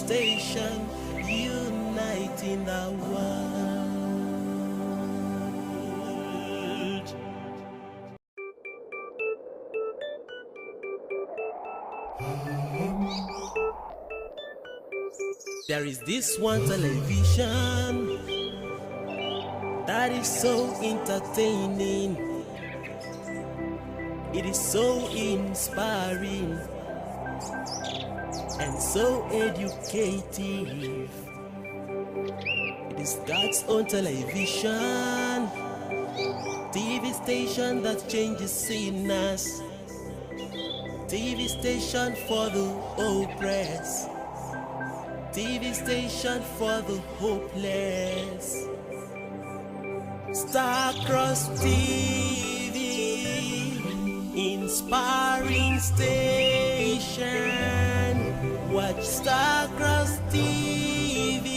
station uniting the world. There is this one television that is so entertaining. It is so inspiring and so educative. It is God's own television, TV station that changes sinners, TV station for the oppressed, TV station for the hopeless. Starcross TV, inspiring station. Watch Starcross TV,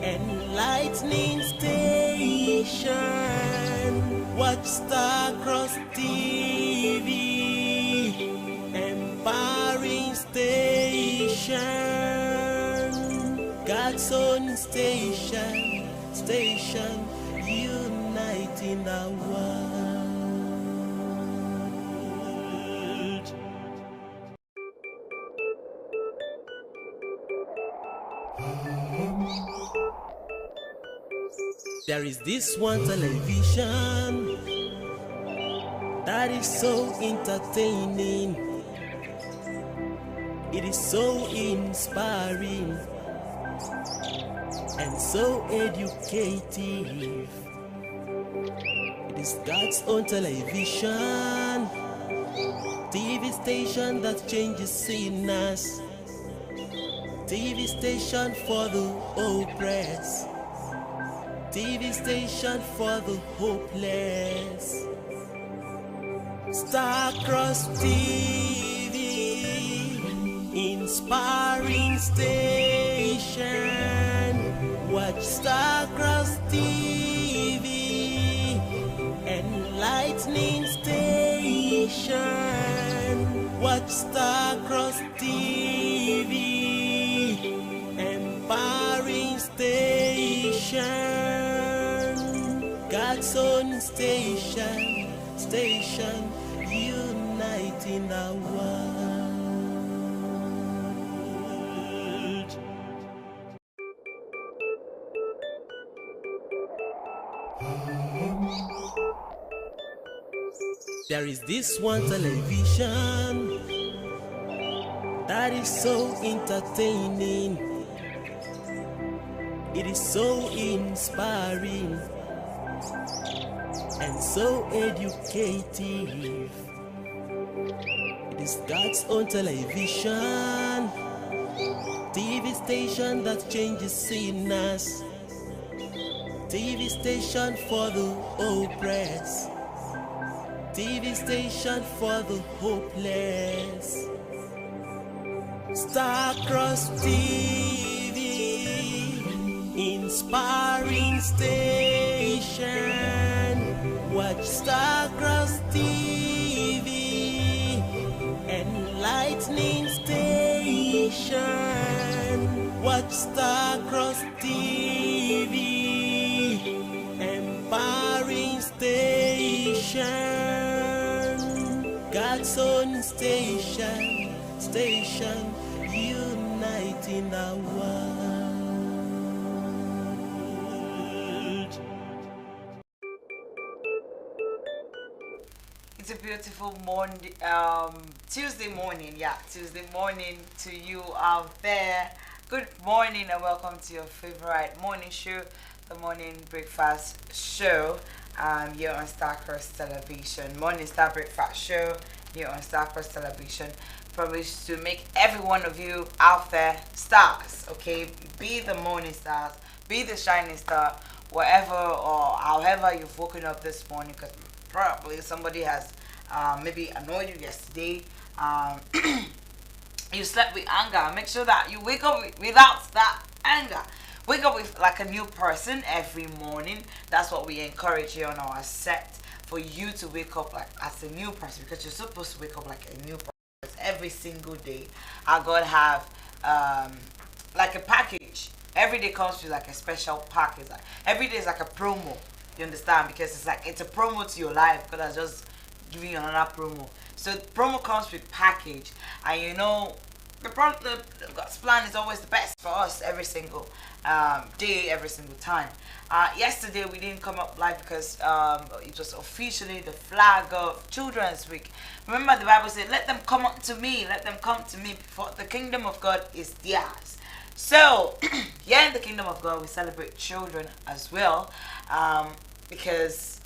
enlightening station. Watch Starcross TV, empowering station. God's own station, station uniting the world. There is this one television that is so entertaining. It is so inspiring and so educative. It is God's own television, TV station that changes sinners, TV station for the oppressed, TV station for the hopeless. Starcross TV, inspiring station. Watch Starcross TV, enlightening station. Watch Starcross TV, empowering station. God's own station, station uniting the world. There is this one television that is so entertaining. It is so inspiring and so educative. It is God's own television, TV station that changes sinners, TV station for the oppressed, TV station for the hopeless. Starcross TV, inspiring station. Watch Starcross TV, enlightening station. Watch Starcross TV, empowering station. God's own station, station uniting the world. It's a beautiful morning, Tuesday morning, Tuesday morning to you out there. Good morning and welcome to your favorite morning show, the Morning Breakfast Show, here on Starcross Television. Morning Star Breakfast Show here on Starcross Television. Promise to make every one of you out there stars, okay? Be the morning stars, be the shining star, wherever or however you've woken up this morning, because probably somebody has maybe annoyed you yesterday. You slept with anger. Make sure that you wake up without that anger. Wake up with like a new person every morning. That's what we encourage here on our set, for you to wake up like as a new person, because you're supposed to wake up like a new person every single day. Our God have like a package. Every day comes with like a special package. Like, every day is like a promo. You understand? Because it's a promo to your life. Because I just giving you another promo. So promo comes with package, and you know the God's plan is always the best for us every single day, every single time. Yesterday we didn't come up live because it was officially the flag of Children's Week. Remember the Bible said, "Let them come unto me, let them come to me, for the kingdom of God is theirs." So here in the kingdom of God we celebrate children as well, because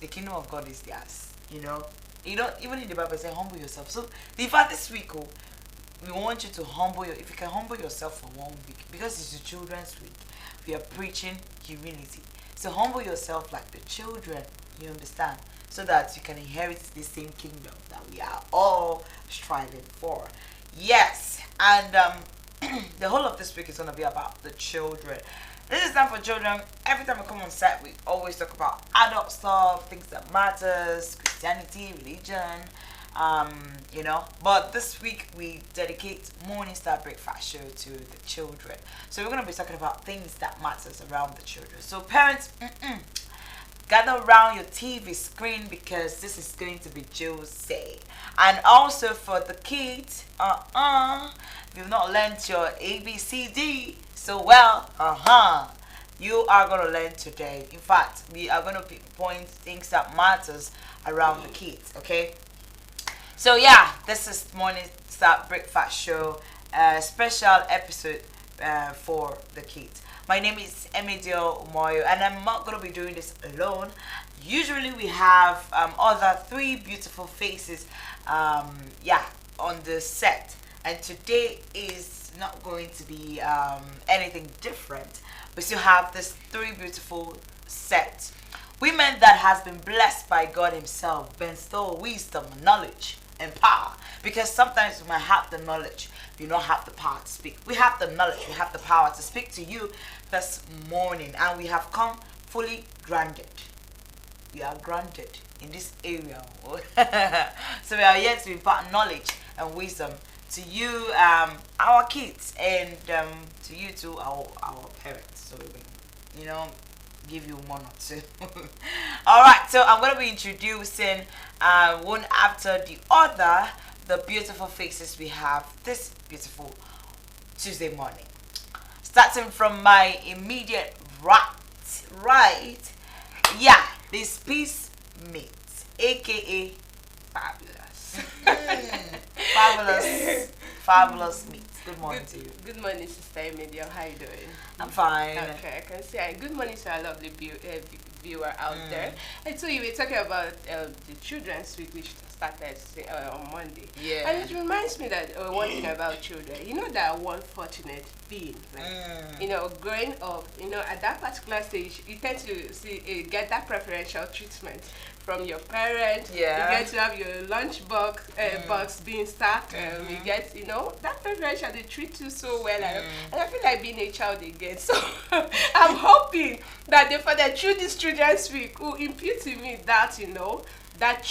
the kingdom of God is theirs. You know, even in the Bible, it says humble yourself. So, in fact, this week, we want you to if you can humble yourself for 1 week, because it's the children's week, we are preaching humility. So, humble yourself like the children, you understand? So that you can inherit the same kingdom that we are all striving for. Yes, and the whole of this week is going to be about the children. This is time for children. Every time we come on set, we always talk about adult stuff, things that matters, Christianity, religion, But this week we dedicate Morning Star Breakfast Show to the children. So we're going to be talking about things that matters around the children. So parents, gather around your TV screen because this is going to be juicy. And also for the kids, if you've not learned your ABCD so well, you are going to learn today. In fact, we are going to pinpoint things that matters around the kids, okay? So yeah, this is Morning Star Breakfast Show, special episode for the kids. My name is Emidio Umoyo, and I'm not going to be doing this alone. Usually we have other 3 beautiful faces on the set, and today is not going to be anything different. We still have this 3 beautiful sets. Women that has been blessed by God himself, bestow wisdom, knowledge, and power. Because sometimes we might have the knowledge, we don't have the power to speak. We have the knowledge, we have the power to speak to you this morning, and we have come fully grounded. We are grounded in this area. So we are here to impart knowledge and wisdom to you, our kids, and to you, to our parents. So we give you 1 or 2. All right, so I'm going to be introducing one after the other the beautiful faces we have this beautiful Tuesday morning. Starting from my immediate right, this Peace Meat, aka Fabulous. Fabulous Meat. Good morning to you. Good morning, Sister Emidio. How you doing? I'm fine. Okay, I can say good morning to our lovely viewer out there. And so you were talking about the Children's Week, which started on Monday. Yeah. And it reminds me that one thing about children, that one fortunate being, growing up, at that particular stage, you tend to get that preferential treatment from your parents. Yeah. You get to have your lunch box being stacked. You get, that preferential, they treat you so well. And I feel like being a child again. So I'm hoping that the Father, through this Children's Week, will impute in me that, that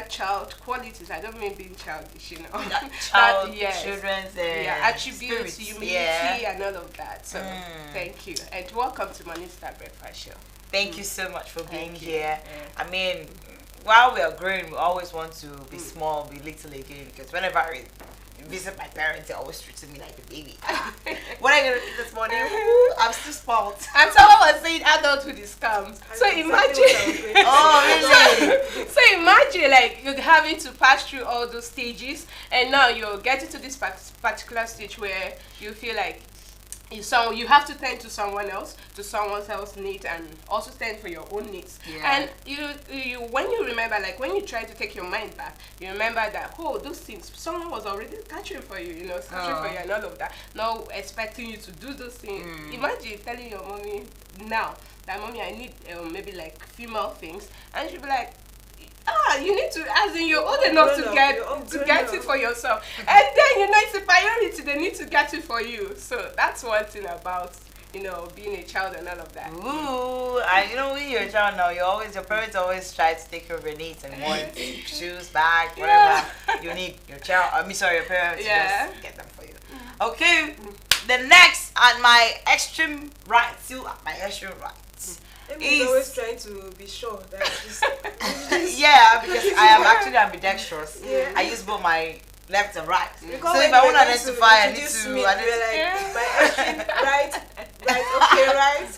child qualities. I don't mean being childish, Children's attributes, spirits, humility, and all of that. So thank you, and welcome to Morning Star Breakfast Show. Thank you so much for being here. Yeah. I mean, while we are growing, we always want to be small, be little again, because whenever I visit my parents, they always treated me like a baby. What are you going to eat this morning? I'm still spoiled. And someone was saying adulthood is scams. So imagine. Oh, really? So imagine, like, you're having to pass through all those stages, and now you're getting to this particular stage where you feel like you have to tend to someone else's needs, and also tend for your own needs. Yeah. And you when you remember, like when you try to take your mind back, you remember that those things someone was already catching for you, searching for you and all of that. Now expecting you to do those things. Imagine telling your mommy now that, mommy, I need maybe like female things, and she'll be like, you need to, as in you're old enough to get it for yourself. And then, it's a priority. They need to get it for you. So that's one thing about, being a child and all of that. Ooh, when you're a child now, your parents always try to take care of your needs and want shoes, bag, whatever you need. Your parents just get them for you. Okay, the next at my extreme right, still at my extreme right. Emmy's always trying to be sure that she's Yeah, because I am actually ambidextrous. Yeah. I use both my left and right. Because So when if I you want were to going identify, I need introduce to. me, I need you to were like, my extreme right, okay, right.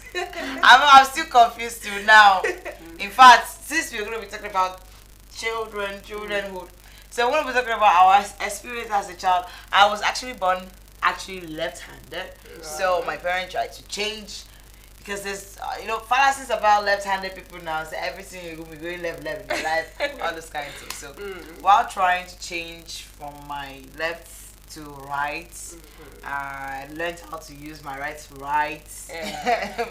I'm still confused too now. In fact, since we're going to be talking about childrenhood, so we're going to be talking about our experience as a child. I was actually born left-handed, so my parents tried to change because there's fallacies about left-handed people now. So everything you're going to be going left in your life, all this kind of thing. So while trying to change from my left to right, I learned how to use my right to right,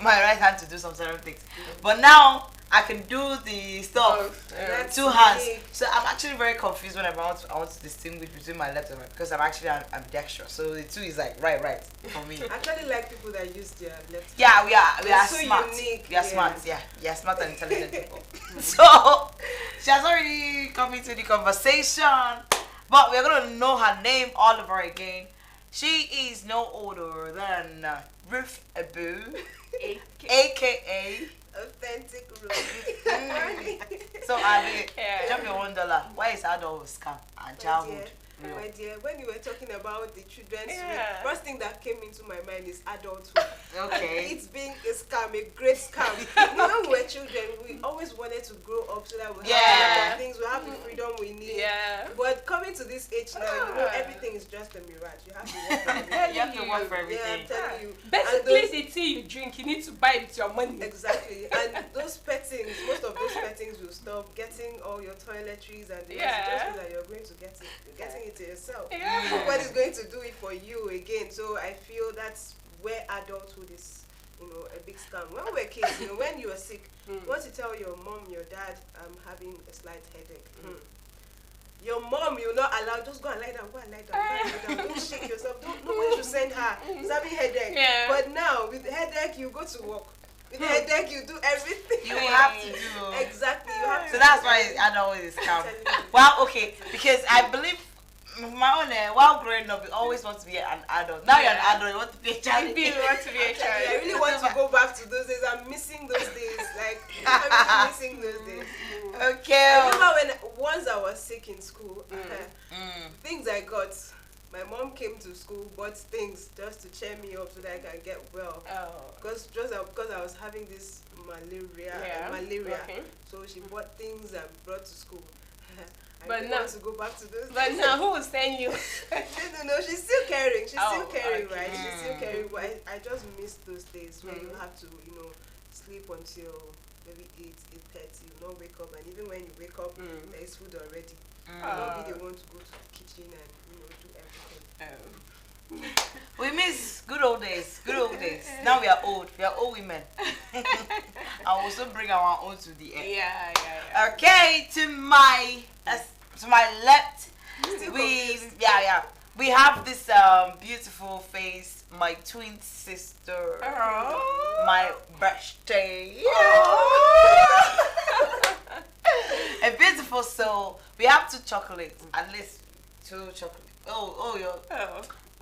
my right hand to do some certain things. But now I can do the stuff That's two hands. unique. So I'm actually very confused when I want to distinguish between my left and right because I'm actually ambidextrous. So the two is like right for me. I actually like people that use their left. Yeah, we are They're so smart. unique, We are yeah. smart. Yeah, smart and intelligent people. So she has already come into the conversation, but we're gonna know her name all over again. She is no older than Ruth Abu, aka. Authentic Ruth. So Ade, Yeah. drop your $1. Why is adult scam and childhood? real? My dear, when you were talking about the children's week, Yeah. first thing that came into my mind is adulthood. Okay. And it's being a scam, a great scam. You know, when we were children, we always wanted to grow up so that we have a lot of things, we have the freedom we need. Yeah. But coming to this age now, you know, everything is just a mirage. You have to work for everything. You have to work for Yeah, I'm everything. telling you. Basically, And the tea you drink, you need to buy it with your money. exactly. And those pettings, most of those pettings will stop. Getting all your toiletries and the rest, Yeah. just means that you're going to get it. You're getting it to yourself. Yeah. Nobody's going to do it for you again. So I feel that's where adulthood is, you know, a big scam. When we were kids, you know, when you were sick, once you tell your mom, your dad, I'm having a slight headache. Your mom, you're not allowed, just go and lie down, go and lie down, go and lie down. Don't shake yourself. Nobody should send her. She's having headache. Yeah. But now, with headache, you go to work. With headache, you do everything. You have to do. Exactly. You have to So that's do why everything. adult is scam. I'm telling you. Well, okay, because I believe my own while growing up, you always want to be an adult. Now you're an Yeah. adult, you want to be a child. You really want to be a I child. really want to go back to those days. I'm missing those days. Like, I'm really missing those days. Okay. I remember when once I was sick in school, Mm. things I got. My mom came to school, bought things just to cheer me up so that I can get well. Oh. Because I was having this malaria, Okay. so she bought things and brought to school. I But didn't now- want to go back to those But days. now, who will send you? No, she's still caring. She's Oh, still caring, okay. right? She's still caring. But I just miss those days where you have to, you know, sleep until maybe 8:30. You not wake up, and even when you wake up, there is food already. You don't be the one to go to the kitchen and, you know, do everything. We miss good old days. Good old days. Now we are old. We are old women. I also bring our own to the end. Yeah. Okay, to my left, Still we confused. we have this beautiful face, my twin sister, Oh. my birthday, a beautiful soul. We have two chocolates, at least two chocolates. Oh, you're.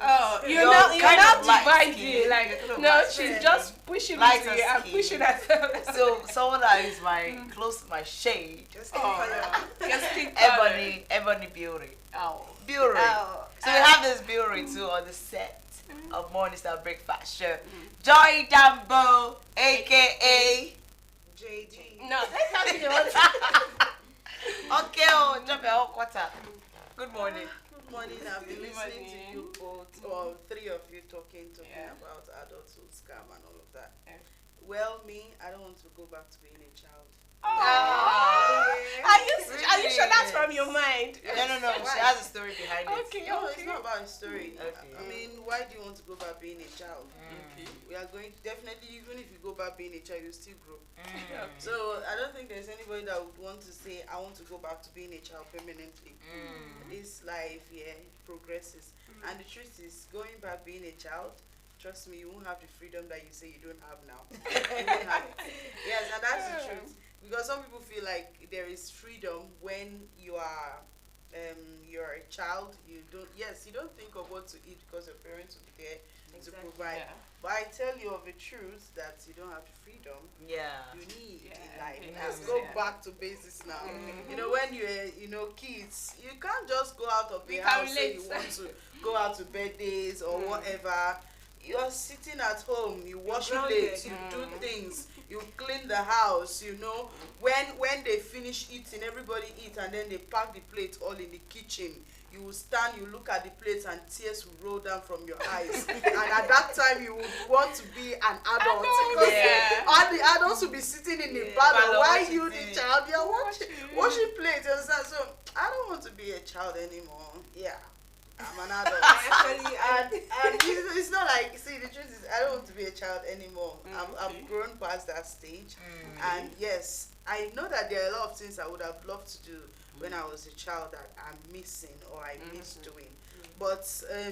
Oh, you're You're not kind of light dividing. skin. Like, Kind of no, light she's skin. just pushing me Lighter to you. I'm skin. pushing herself. So someone that is my close to my shade, Just keep Oh, color. just keep Ebony Beauty. Oh. Beauty. Oh. So we have this beauty too on the set of Morning Star Breakfast Show. Joy Dambo, aka. JG. No, let's not be the one. Okay, oh, drop your whole quarter. Good morning. Good morning. I've been listening to you both, or three of you talking about adulthood scam and all of that. Yeah. Well, me, I don't want to go back to being a child. Are you sure that's from your mind? No. She has a story behind it. Okay, No, okay. it's not about a story. Okay. I mean, why do you want to go back being a child? We are going to definitely, even if you go back being a child, you still grow. So I don't think there's anybody that would want to say, I want to go back to being a child permanently. This life, progresses. And the truth is, going back being a child, trust me, you won't have the freedom that you say you don't have now. You won't have it. Yes, and that's the truth. Because some people feel like there is freedom when you are you're a child, you don't think of what to eat because your parents will be there to provide. Yeah. But I tell you of a truth that you don't have the freedom Yeah. you need in Yeah, life. it Let's is, go yeah. back to basics now. You know, when you're, kids, you can't just go out of the We can house say you relate. want to go out to birthdays or whatever. You're sitting at home, you wash grounded. plates, you do things, you clean the house, you know. When they finish eating, everybody eat and then they pack the plates all in the kitchen. You will stand, you look at the plates and tears will roll down from your eyes. And at that time you would want to be an adult because Yeah. all the adults will be sitting in the Yeah. parlor Parlor while watching you, the TV. child, you're washing Watching. plates. You understand? So I don't want to be a child anymore. Yeah. I'm an adult. and it's not like, see, the truth is I don't want to be a child anymore. I've grown past that stage. And yes, I know that there are a lot of things I would have loved to do when I was a child that I'm missing or I miss doing. But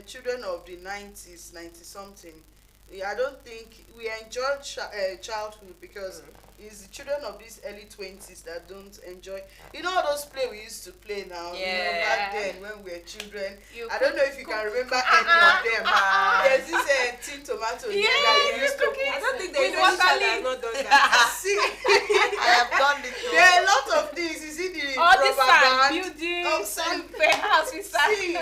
children of the 90s, 90 something, I don't think we enjoyed childhood because it's the children of these early 20s that don't enjoy. You know all those play we used to play now? You know, back Yeah. then when we were children. You I don't know if you can remember any of them. There's this tin tomato there that you used to cookies. I don't think With there's any water child that leaf. has not done that. see. I have done it too. There are a lot of things. You see the All this rubber sand, band. building, Oh, sand. house with sand. See,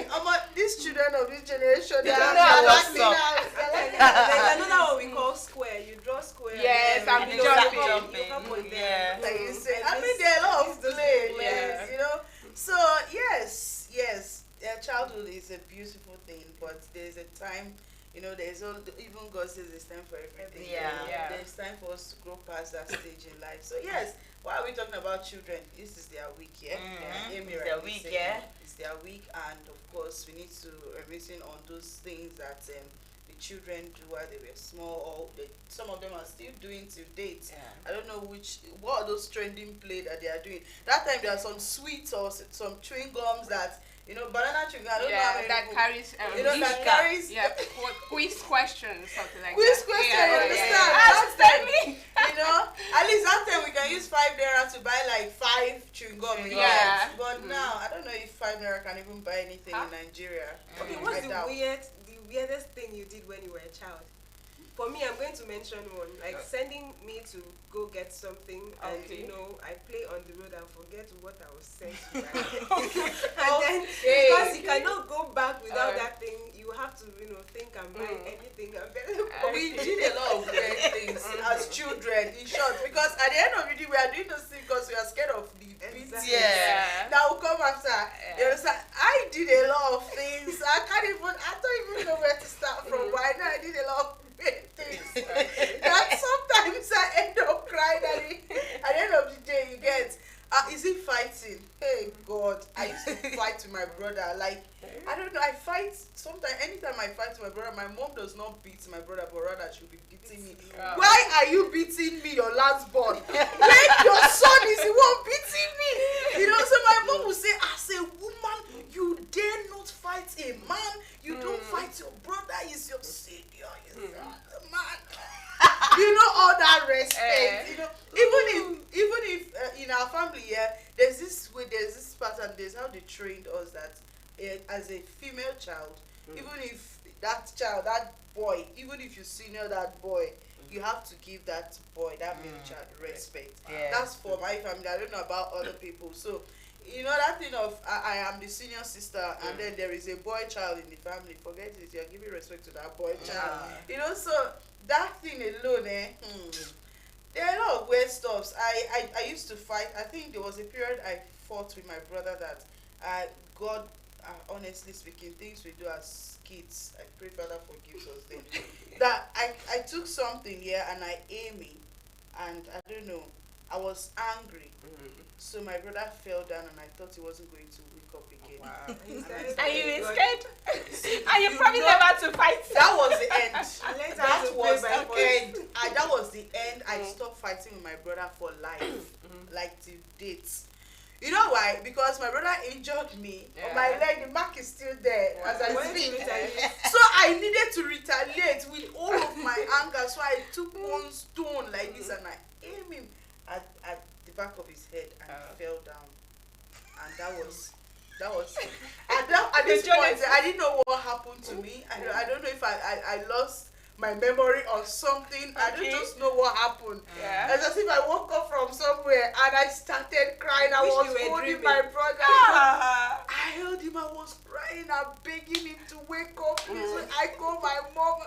these children of this generation, they They are don't know like what's me up. now. They're like There's another one we call square. You draw square. Yes, and I'm then you jumping. jumping. You come on there. Yeah. Like you say, And I mean, this- there are a lot of this play, play. yes, you know. So yes, childhood is a beautiful thing, but there's a time, you know. Even God says there's time for everything. Yeah. You know, Yeah. There's time for us to grow past that stage in life. So yes, why are we talking about children? This is their week, yeah. Amy It's their rightly week, said yeah. It's their week, and of course we need to reminiscing on those things that the children do while they were small, or some of them are still doing till date. Yeah. I don't know what are those trending play that they are doing. That time there are some sweets or some chewing gums that, you know, banana chewing gum. I don't know how many that people- carries you know, that Vishka. carries Quiz questions, something like quiz that. question, Yeah, you yeah, understand? yeah. That time, you know, at least that time we can use 5 naira to buy like 5 chewing gum. in Yeah. it. But now I don't know if 5 naira can even buy anything in Nigeria. Okay, I what's the doubt. weirdest thing you did when you were a child? For me, I'm going to mention one. Like sending me to go get something, and Okay. you know, I play on the road and forget what I was sent to buy. And then Okay. because you cannot go back without Uh, that thing, you have to, you know, think and buy anything But we did a lot of weird things as children, in short, because at the end of the day, we are doing those things because we are scared of the beats. Exactly. Yeah. That will come after. You understand? I did a lot of things. I don't even know where to start from. But I know I did a lot of weird things. That sometimes I end up crying at the end of the day. You get. Is it fighting? Hey God, I used to fight with my brother. Like, I don't know, I fight sometimes. Anytime I fight with my brother, my mom does not beat my brother, but rather she'll be beating me. Why are you beating me, your last born? When your son is the one beating me. You know, so my mom will say, as a woman, you dare not fight a man. You don't fight your brother. He's your senior. He's the man. You know, all that respect. You know, even if in our family, there's this pattern. There's how they trained us that as a female child, even if that boy, even if you senior that boy, you have to give that boy, that male child, respect. Yeah. That's for my family. I don't know about other people. So, you know, that thing of I am the senior sister, and then there is a boy child in the family. Forget it. You're giving respect to that boy child. You know, so that thing alone, there are a lot of weird stuffs. I used to fight. I think there was a period I fought with my brother that God, honestly speaking, things we do as kids, I pray Father forgives us then. That I took something here and I aimed me, and I don't know, I was angry. So my brother fell down and I thought he wasn't going to wake up again. And you were scared? And you probably never to fight. That was the end. Later That to was pay by the force. end. That was the end. I stopped fighting with my brother for life, like till dates. You know why? Because my brother injured me on my leg. The mark is still there as I When speak. you retaliate, So I needed to retaliate with all of my anger. So I took one stone like this and I aimed him at the back of his head and he fell down. And that was That was at this point I didn't know what happened to me. I don't know if I lost my memory or something. I don't just know what happened. Yeah. It's as if I woke up from somewhere and I started crying. I Wish was you were holding dreaming. my brother. Ah. I held him. I was crying. I'm begging him to wake up. Please. I called my mom.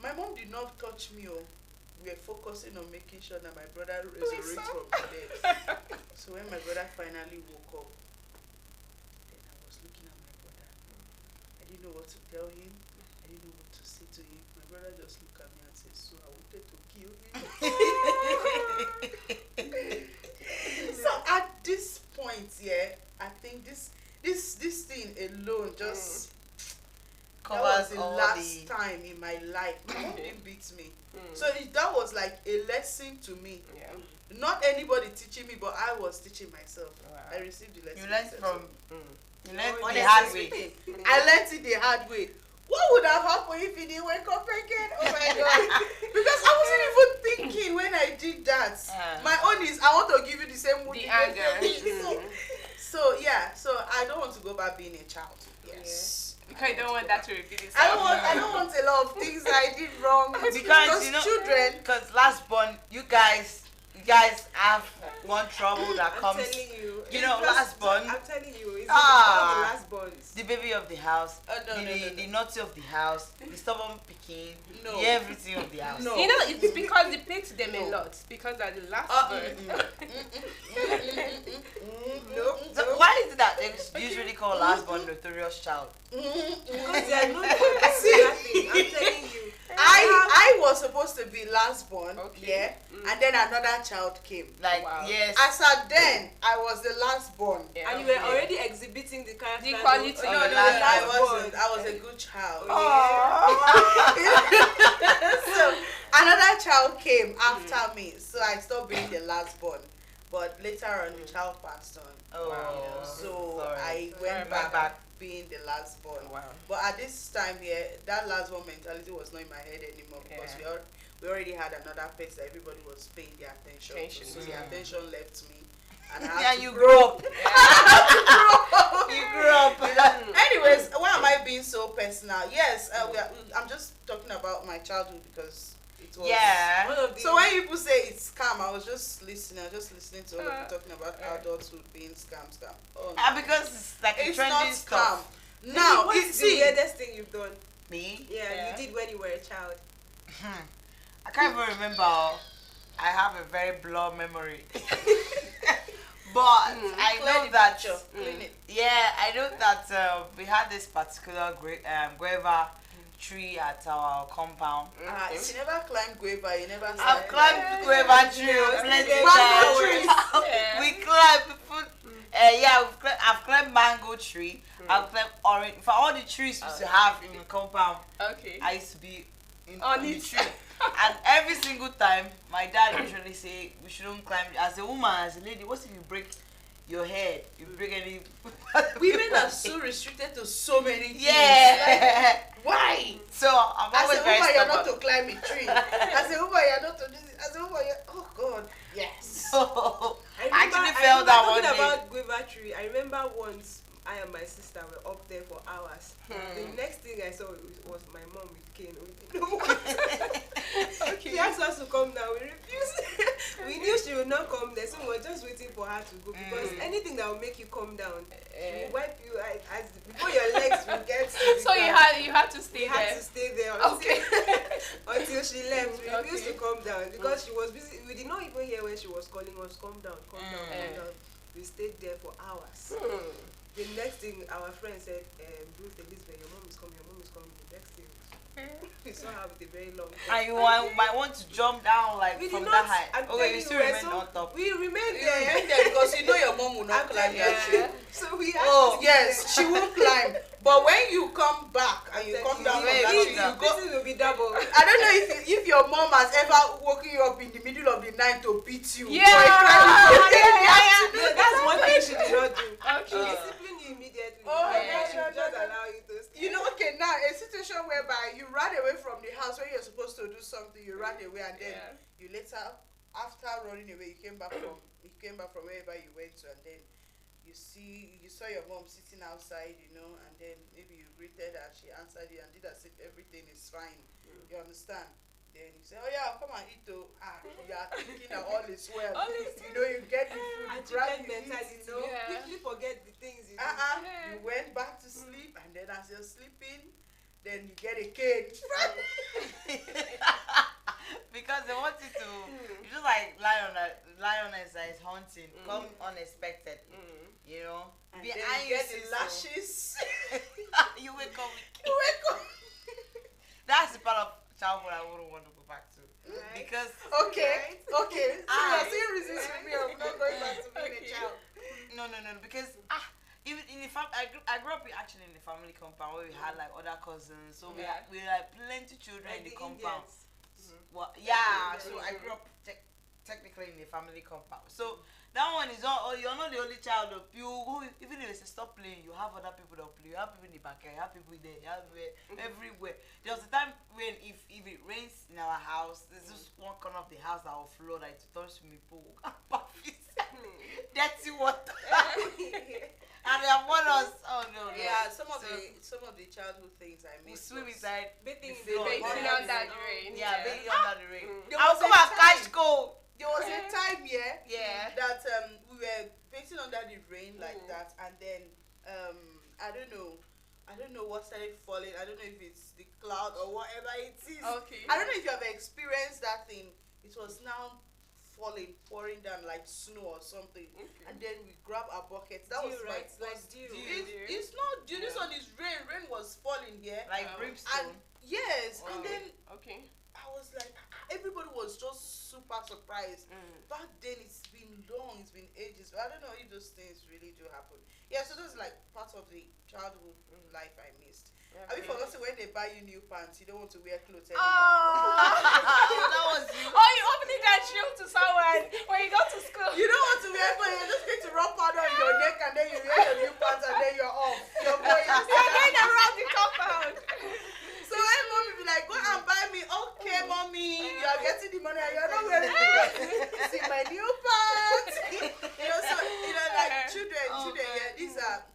My mom did not touch me. Oh. We were focusing on making sure that my brother resurrects from the dead. So when my brother finally woke up, then I was looking at my brother. I didn't know what to tell him. I didn't know what to say to him. My brother just looked at me and said, "So I wanted to kill him." So at this point, yeah, I think this thing alone just that was the last time in my life. My mom didn't beat me. So that was like a lesson to me. Yeah. Not anybody teaching me, but I was teaching myself. Wow. I received the lesson. You learned myself. from you learned Oh, the yes, hard yes, way. I learned it the hard way. What would have happened if he didn't wake up again? Oh my god! Because I wasn't even thinking when I did that. My own is I want to give you the same mood. The you anger. gave me. So yeah, so I don't want to go back being a child. Yes. Because you don't want that to repeat itself. I don't want a lot of things I did wrong. Because you know, children. because last born, you guys have one trouble that I'm comes. telling you. You know, Because last born. I'm telling you, it's Ah. all the last borns. The baby of the house, No, the naughty of the house, the stubborn picking, No. the everything of the house. No. You know, it's because it picks them a No. lot. Because they're the last bird. Nope. So why is it that they usually call last born notorious child? Because they are known for nothing. I'm telling you. I was supposed to be last born, Okay. yeah, and then another child came. Like Wow. yes, As at then, I was the last born. Yeah. And you were already exhibiting the character. The quality. of- No, of the no, I last wasn't. born. I was a good child. Oh. So another child came after me, so I stopped being the last born. But later on, the child passed on. oh, Wow. So sorry. I Sorry went about back being the last born. Wow. But at this time here, that last born mentality was not in my head anymore because Yeah. we already had another pet that everybody was paying their attention to. So the attention left me. And I had Yeah, to you grow grew up. up. You grew up. Anyways, why am I being so personal? Yes, I'm just talking about my childhood because it was. Yeah. One of the So when people say it's scam, I was just listening. I was just listening to all of you talking about adulthood being scam. Oh, no. Because it's like a It's trendy not scam. stuff. Now, what's the see, weirdest thing you've done? Me? Yeah, you did when you were a child. I can't even remember. I have a very blurred memory. But I clear know the that. picture, clean it. Yeah, I know that we had this particular guava tree at our compound. You never climbed guava. You never. I've climbed guava tree plenty Mango times. trees. Yeah. We climbed. I've climbed mango tree. I've climbed orange. For all the trees we used to have in the compound, Okay. I used to be On on the it. tree. And every single time, my dad usually say we shouldn't climb. As a woman, as a lady, what if you break your head? You break any? Women are so restricted to so many things. Yeah. Why? So I'm As always a very woman, you're not stubborn. to climb a tree. As a woman, you're not to do this. As a woman, oh God, yes. So I I actually fell down one talking day. about guava tree. I remember once I and my sister were up there for hours. The next thing I saw was my mom with cane. We didn't know what. She asked us to come down. We refused. We knew she would not come there, so we were just waiting for her to go because anything that will make you come down, she will wipe you as before your legs will get. To the So you ground. had to stay We had there. to stay there until, Okay. until she left. We refused Okay. to come down because she was busy. We did not even hear when she was calling us, come down, come down, come down. We stayed there for hours. The next thing our friend said, Ruth Elizabeth, your mom is coming, your mom is coming. The next thing, we saw her with a very long And you might want to jump down like We from did that not. height. I'm Okay, telling you still we're remain on top. We remained You there. remain there because you know your mom will not I'm climb telling that you. tree. So we had Oh to stay yes, there. she will climb. But when you come back and you come down from Wait, that wait, tree, wait. you go. This will be double. I don't know if your mom has ever woken you up in the middle of the night to beat you. Yeah. For a crime you did. No, that's one thing she did not do. Okay. She disciplined you immediately. Oh, And yeah, she would no, just no. allow you to stay. You know, okay, now a situation whereby you ran away from the house when you're supposed to do something, you ran away and then you later, after running away, you came back from wherever you went to, and then you saw your mom sitting outside, you know, and then maybe you greeted her, she answered you and did as if everything is fine. You understand? Then you say, oh yeah, come and eat though. You are thinking that all is well. All is You know, you get the food, you grab Achievement you mentality, eat. you know, Yeah. quickly forget the things you do. You went back to sleep, and then as you're sleeping, then you get a cane. Because they want you to, you just like lioness that is hunting, come unexpected, you know. And Behind then you get the sister. lashes. You wake up with You wake up. that's the part of childhood I wouldn't want to go back to. Right. Because Okay. So you're Ah. seeing reasons for me of not going back to being a child. no, because even in the I grew up actually in the family compound where we had like other cousins, so Yeah. we had plenty children Like in the the compound. Indians. Well, yeah, Yeah. so I grew up technically in the family compound. So that one is all. You're not the only child of you. Even if it's stop playing, you have other people that play. You have people in the backyard. You have people there. You have everywhere. There was a time when if it rains in our house, there's just one corner of the house that will flood. Like to touch me pool, dirty water, and they have warned us. Oh no, no. Yeah, some of So the childhood things I we miss. swim was- inside. Bathing the in the floor. rain. Bathing Yeah. under the rain. Yeah, bathing under the rain. There I'll was come a and catch time- cold. There was a time, Yeah. that we were bathing under the rain like that, and then I don't know what started falling. I don't know if it's the cloud or whatever it is. Okay. I don't know if you have experienced that thing. It was now pouring down like snow or something, and then we grab our buckets. That was Dew, my right? Like first. dew. It's not dew. This Yeah. one is rain. Rain was falling here. Like Um, brimstone. And yes, Wow. and then Okay. I was like, everybody was just super surprised. Back then, it's been long, it's been ages. I don't know if those things really do happen. Yeah, so those like part of the childhood life I missed. Have you forgotten when they buy you new pants, you don't want to wear clothes anymore? That was you. Oh, you opening that shield to someone when you go to school. You don't want to wear clothes, you're just going to rub powder on your neck and then you wear your new pants and then you're off. You're going. You're going around the compound. So when mommy be like, go and buy me, okay, mommy, you are getting the money and you're not wearing it. See my new pants. Like children, yeah,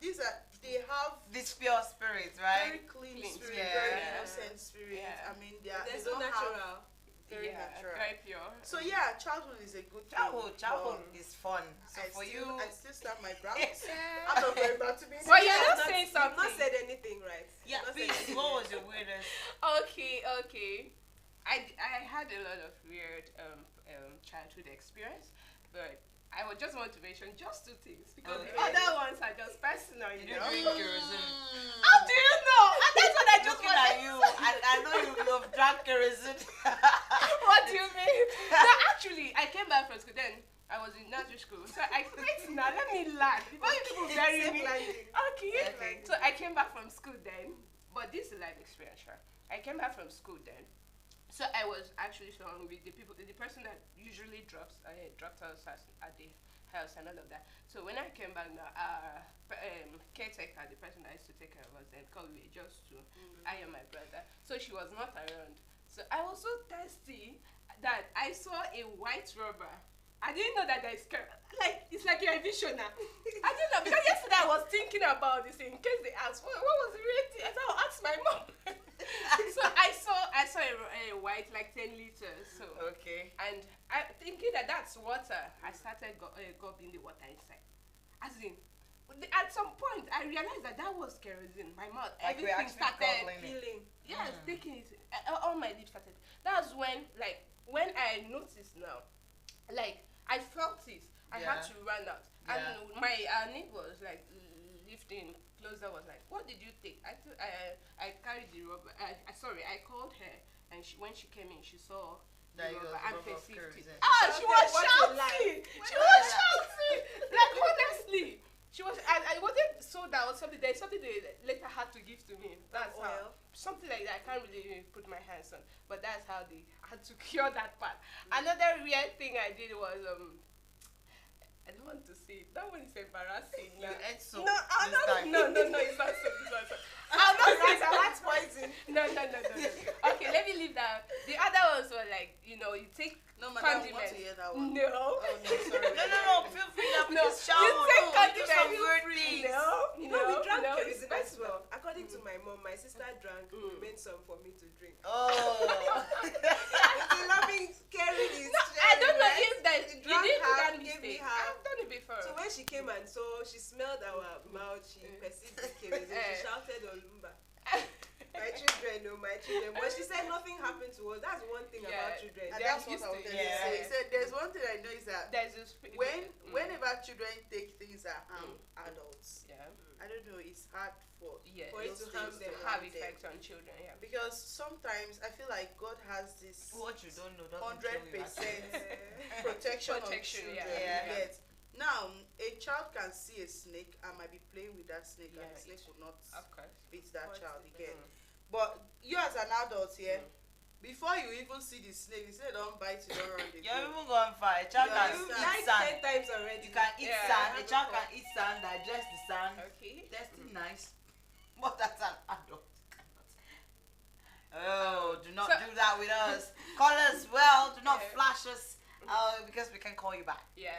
these are they have This pure spirit, very right? clean Clean. spirit, Yeah. very Yeah. innocent spirit. Yeah. I mean, they They're don't so natural. have very natural. Very pure. So yeah, childhood is a good thing. Childhood is fun. So I for still, you, I still stand my ground. Yeah. I'm not going back to being. But a you're child. not saying You've not something. said anything right. yeah, You've not said please, anything. what was your weirdest? Okay. I had a lot of weird childhood experience, but I would just want to mention just two things because the Okay. other ones are just personal, You you didn't know. drink kerosene. How do you know? And that's what I just Looking wanted. at you, I know you have drank kerosene. What do you mean? No, actually, I came back from school then. I was in nursery school, so I wait now. Let me laugh before you people bury Safe me. landing. Okay. Okay. So I came back from school then, but this is a life experience, sure. I came back from school then, so I was actually with the person that usually dropped us at the house and all of that. So when I came back now, caretaker, the person that used to take care of us then, called me just to I and my brother. So she was not around. So I was so thirsty that I saw a white rubber. I didn't know that there is like it's like you're a visioner. I didn't know because yesterday I was thinking about this in case they asked what was the real thing. I thought I'll ask my mom. So I saw a white like 10 liters. So Okay. and I thinking that that's water. I started gobbling the water inside. As in, at some point I realized that was kerosene. My mouth, Like we're everything actually started. gobbling it. Feeling. Yes, taking it. All my lips started. That's when I noticed now, like I felt it. I had Yeah. to run out, Yeah. and my neighbor was like lifting closer. Was like, "What did you take?" I carried the rubber. I called her, and when she came in, she saw the That it was rubber and rubber of perceived it. kerosene. She was What a shouting. lie. She was shouting. Like honestly. She was, I wasn't sold out something. There's something they later had to give to me. That's how, Oil. something like that. I can't really put my hands on, but that's how they had to cure that part. Another weird thing I did was I don't want to say it. That one is embarrassing. You Yeah. ate so No, I'm this not. time. No, it's not so. It's not so. I'm not right. That's poison. No. Okay, let me leave that. The other ones were like, you know, you take No, madam, I want condiments. to hear that one. No. Oh, no, sorry. No, feel free now No, because childhood. you take do condiments. some Feel weird free. things. No, we drank no, kerosene it's as well. According to my mom, my sister drank, remained some for me to drink. Oh. It's loving carrying his No, I don't know right? if that He you drank did half, that gave me mistake. half. I've done it before. So when she came and saw, she smelled our mouth, she perceived the kerosene, she shouted Olumba. My children. But she said nothing happened to us. That's one thing Yeah. about children. And They're that's what used I to was it. going to Yeah. say. He said, there's one thing I know is that There's this whenever children take things that harm adults, yeah, I don't know, it's hard for yeah, For it those to harm things them. to have harm them. effects on children. Yeah. Because sometimes I feel like God has this What you don't know doesn't kill you, 100% Uh, protection of Protection, children. yeah. You get? Now, a child can see a snake and might be playing with that snake, and Yeah, the snake will not Of course. beat that Hurt child it. again. But you as an adult here, before you even see the snake, you say don't bite, you don't run the You're go. even going far. A child You can understand? eat like sand. 10 times already. You can eat Yeah. sand. A child can eat sand, digest the sand. Okay. That's still nice. But that's an adult. Oh, do not So- do that with us. Call us well. Do not Yeah. flash us. Because we can call you back. Yeah.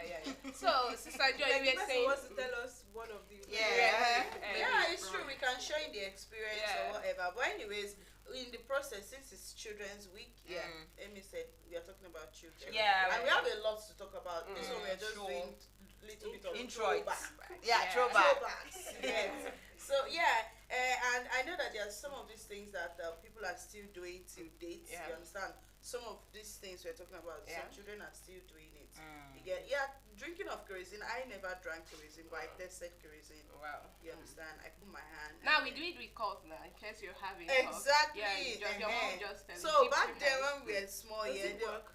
So, Sister Joy, Like you the were person saying. wants to tell us one of the Yeah. Yeah, it's true. We can share in the experience Yeah. or whatever. But anyways, in the process, since it's Children's Week, yeah, Mm. Amy said we are talking about children. Yeah, and we have a lot to talk about. This Mm, one we're just sure. doing little bit of Introits. throwback. Yeah, Yeah. throwback. Throwbacks. Yes. So yeah, and I know that there are some of these things that people are still doing till date. Yeah. You understand? Some of these things we're talking about, Yeah. some children are still doing it. Mm. You get, yeah, drinking of kerosene. I never drank kerosene, but I tested kerosene. Wow. You understand? I put my hand. Now we do it with cough now, in case you're having cough. Exactly. Yeah, you just, your mom just So keep back your then hand. when we were small, Does yeah, it work?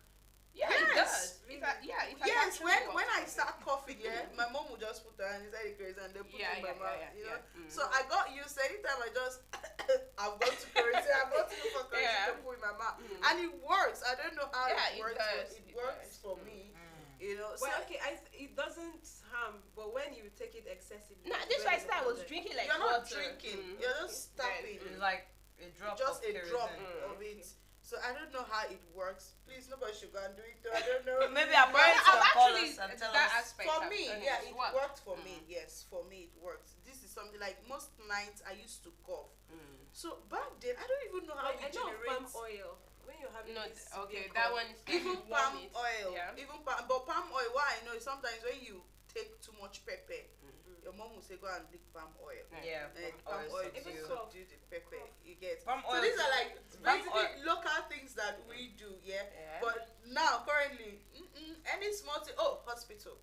Yeah, Yes. it does. It has yes, actually when worked. I start coughing, yeah, my mom would just put her hand inside the kerosene and then put it in my mouth, you know. Mm. So I got used. Anytime I just, I've got to kerosene, I've got to look for kerosene Yeah. to put in my mouth, Mm. and it works. I don't know how Yeah, it it works, does, but it it works does. for me, you know. So Well, okay, it doesn't harm, but when you take it excessively. No, it's this very why I started was important. drinking like you're not water. drinking, Mm. you're just tapping. It's like a drop Just of a drop kerosene. of it. So I don't know how it works. Please, nobody should go and do it. I don't know. Maybe our Well, parents I've can call actually us and tell that us. aspect. For I've me, done yeah, it it worked. worked for me. Yes, for me it worked. This is something like most nights I used to cough. So back then, I don't even know how Like, you I know of generate. palm oil. When you're having No, this okay, severe that cough, one is Even you warm palm it. oil, Yeah. but palm oil. What I know is sometimes when you take too much pepper, your mom will say go and lick palm oil. Yeah, And palm oil to Even subdue. cough. subdue the pepper. You get. Palm So oil. these are like Palm basically local things that we do, yeah. Yeah. But now currently, any small thing, hospital,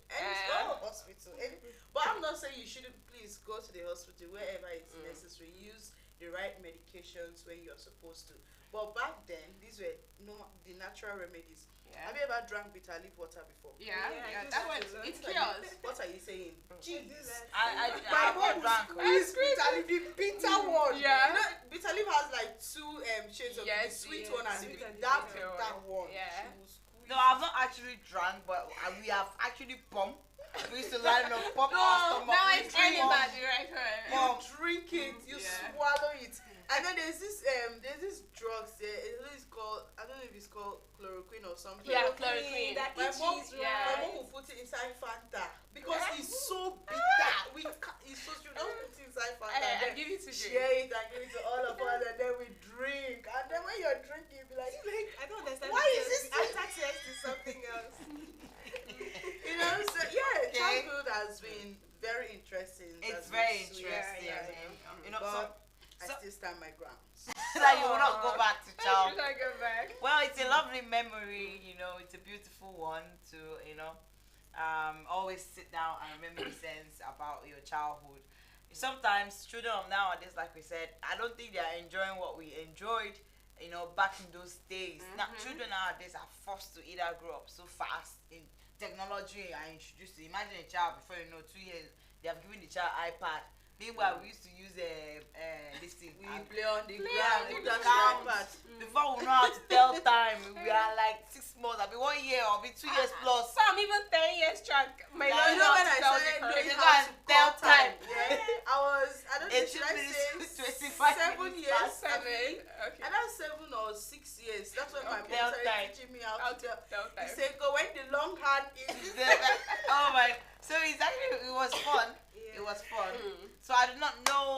hospital. But I'm not saying you shouldn't. Please go to the hospital wherever it's necessary. Use the right medications when you're supposed to. But back then, these were the natural remedies. Yeah. Have you ever drank bitter leaf water before? Yeah, Yeah, I do that that one, a lot. it cures. What are you saying? I do Jeez. that. I My drank. mom will squeeze bitter leaf, the bitter one. Yeah. You know, bitter leaf has like two shades of Yes, the sweet yes, one and sweet the and that the bitter bitter one. one. Yeah. She will squeeze. No, I've not actually drank, but we have actually pumped. We used to line up, pump our stomach. Now we it's drink any more. bad, right? You drink it, you Yeah. swallow it, and then there's this drugs there. It's called, I don't know if it's called chloroquine or something. Yeah, chloroquine. That My mom, itches, yeah. my right? mom will put it inside Fanta because it's so bitter. It's so she don't put it inside Fanta. and I then give it to share drink. it and give it to all of us, and then we drink. And then when you're drinking, you'll be like, I don't understand. Why is because this- After sex is something else. you know, so yeah, Okay. childhood has been very interesting. It's Has very been sweet. interesting. Yeah, You know, But I so- still stand my ground. that you will not go back to Should childhood. I go back? Well, it's a lovely memory, you know, it's a beautiful one to, you know, always sit down and reminiscence about your childhood. Sometimes children of nowadays, like we said, I don't think they are enjoying what we enjoyed, you know, back in those days. Now, children nowadays are forced to either grow up so fast in technology and introduced to. Imagine a child before you know 2 years, they have given the child iPad. Meanwhile, we used to use this thing. We and play on the yeah, ground we with the count. iPad. Before we know how to tell time, we are like 6 months, I'll be 1 year, I'll be 2 years plus. Some even 10 years track. My Yeah, You know when I tell started the knowing You how go to and tell call time, time. yeah, I don't know, 18 should I minutes, say 25 7 minutes years? past. 7. I Okay. And that's 7 or 6 years. That's when my mom Tell started time. teaching me how How to to tell. tell He time. said, go when the long hand is. Oh my! So it's actually it was fun. Yeah. It was fun. Mm. So I did not know.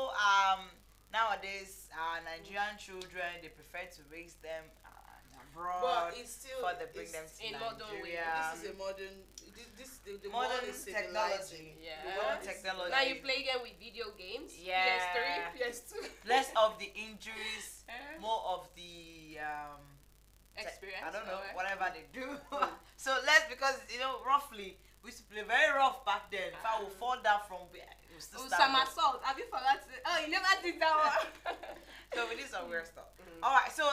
Nowadays, Nigerian children they prefer to raise them abroad But it's still before they bring it's- them to in modern way. Nigeria. This is a modern. The Modern world is technology. civilizing. Yeah. The world is Technology. Now you play again with video games. Yeah. PS3, PS2. Less of the injuries, Eh? more of the Experience. I don't know, or- whatever they do. So less because roughly we used to play very rough back then. If I would fall down from where it was still Oh, stand up. somersault. Have you forgot? Oh, you never did that one. So we did some weird stuff. All right, so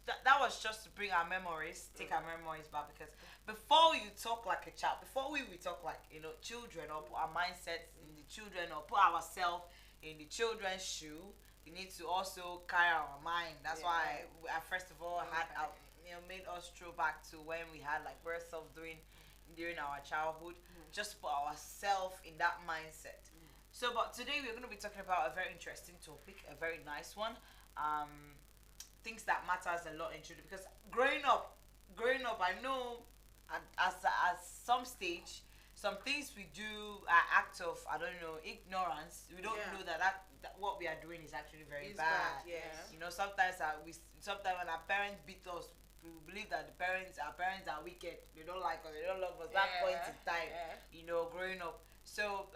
that was just to bring our memories, take our memories back, because before you talk like a child, before we talk like children, or put our mindsets in the children, or put ourselves in the children's shoe, we need to also carry our mind. That's why I first of all had made us throw back to when we had like weird stuff during our childhood, just to put ourselves in that mindset. So, but today we're going to be talking about a very interesting topic, a very nice one. Things that matters a lot in children, because growing up, I know at some stage, some things we do are act of ignorance. We don't know that what we are doing is actually very It's bad. yes. Sometimes when our parents beat us, we believe that our parents are wicked. They don't like us. They don't love us. That point in time, growing up. So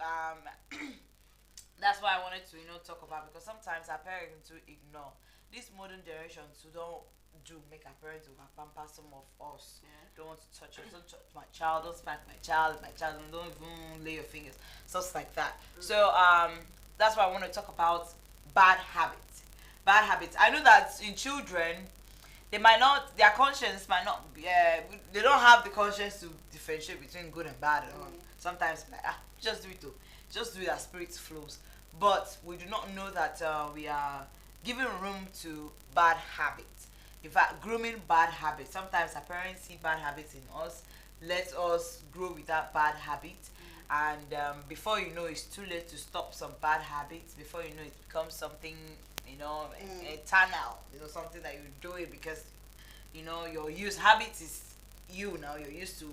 that's why I wanted to talk about, because sometimes our parents do ignore. This modern generation who don't make our parents over pamper some of us. Don't want to touch us. Don't touch my child. Don't spank my child. Don't even lay your fingers. Stuff like that. So that's why I want to talk about bad habits. Bad habits. I know that in children, their conscience might not be, they don't have the conscience to differentiate between good and bad. Sometimes like, just do it though. Just do it as spirit flows. But we do not know that we are giving room to bad habits. In fact, grooming bad habits. Sometimes our parents see bad habits in us, let us grow with that bad habit, and before you know, it's too late to stop some bad habits. Before you know, it becomes something eternal. Something that you're doing because your habits is now. You're used to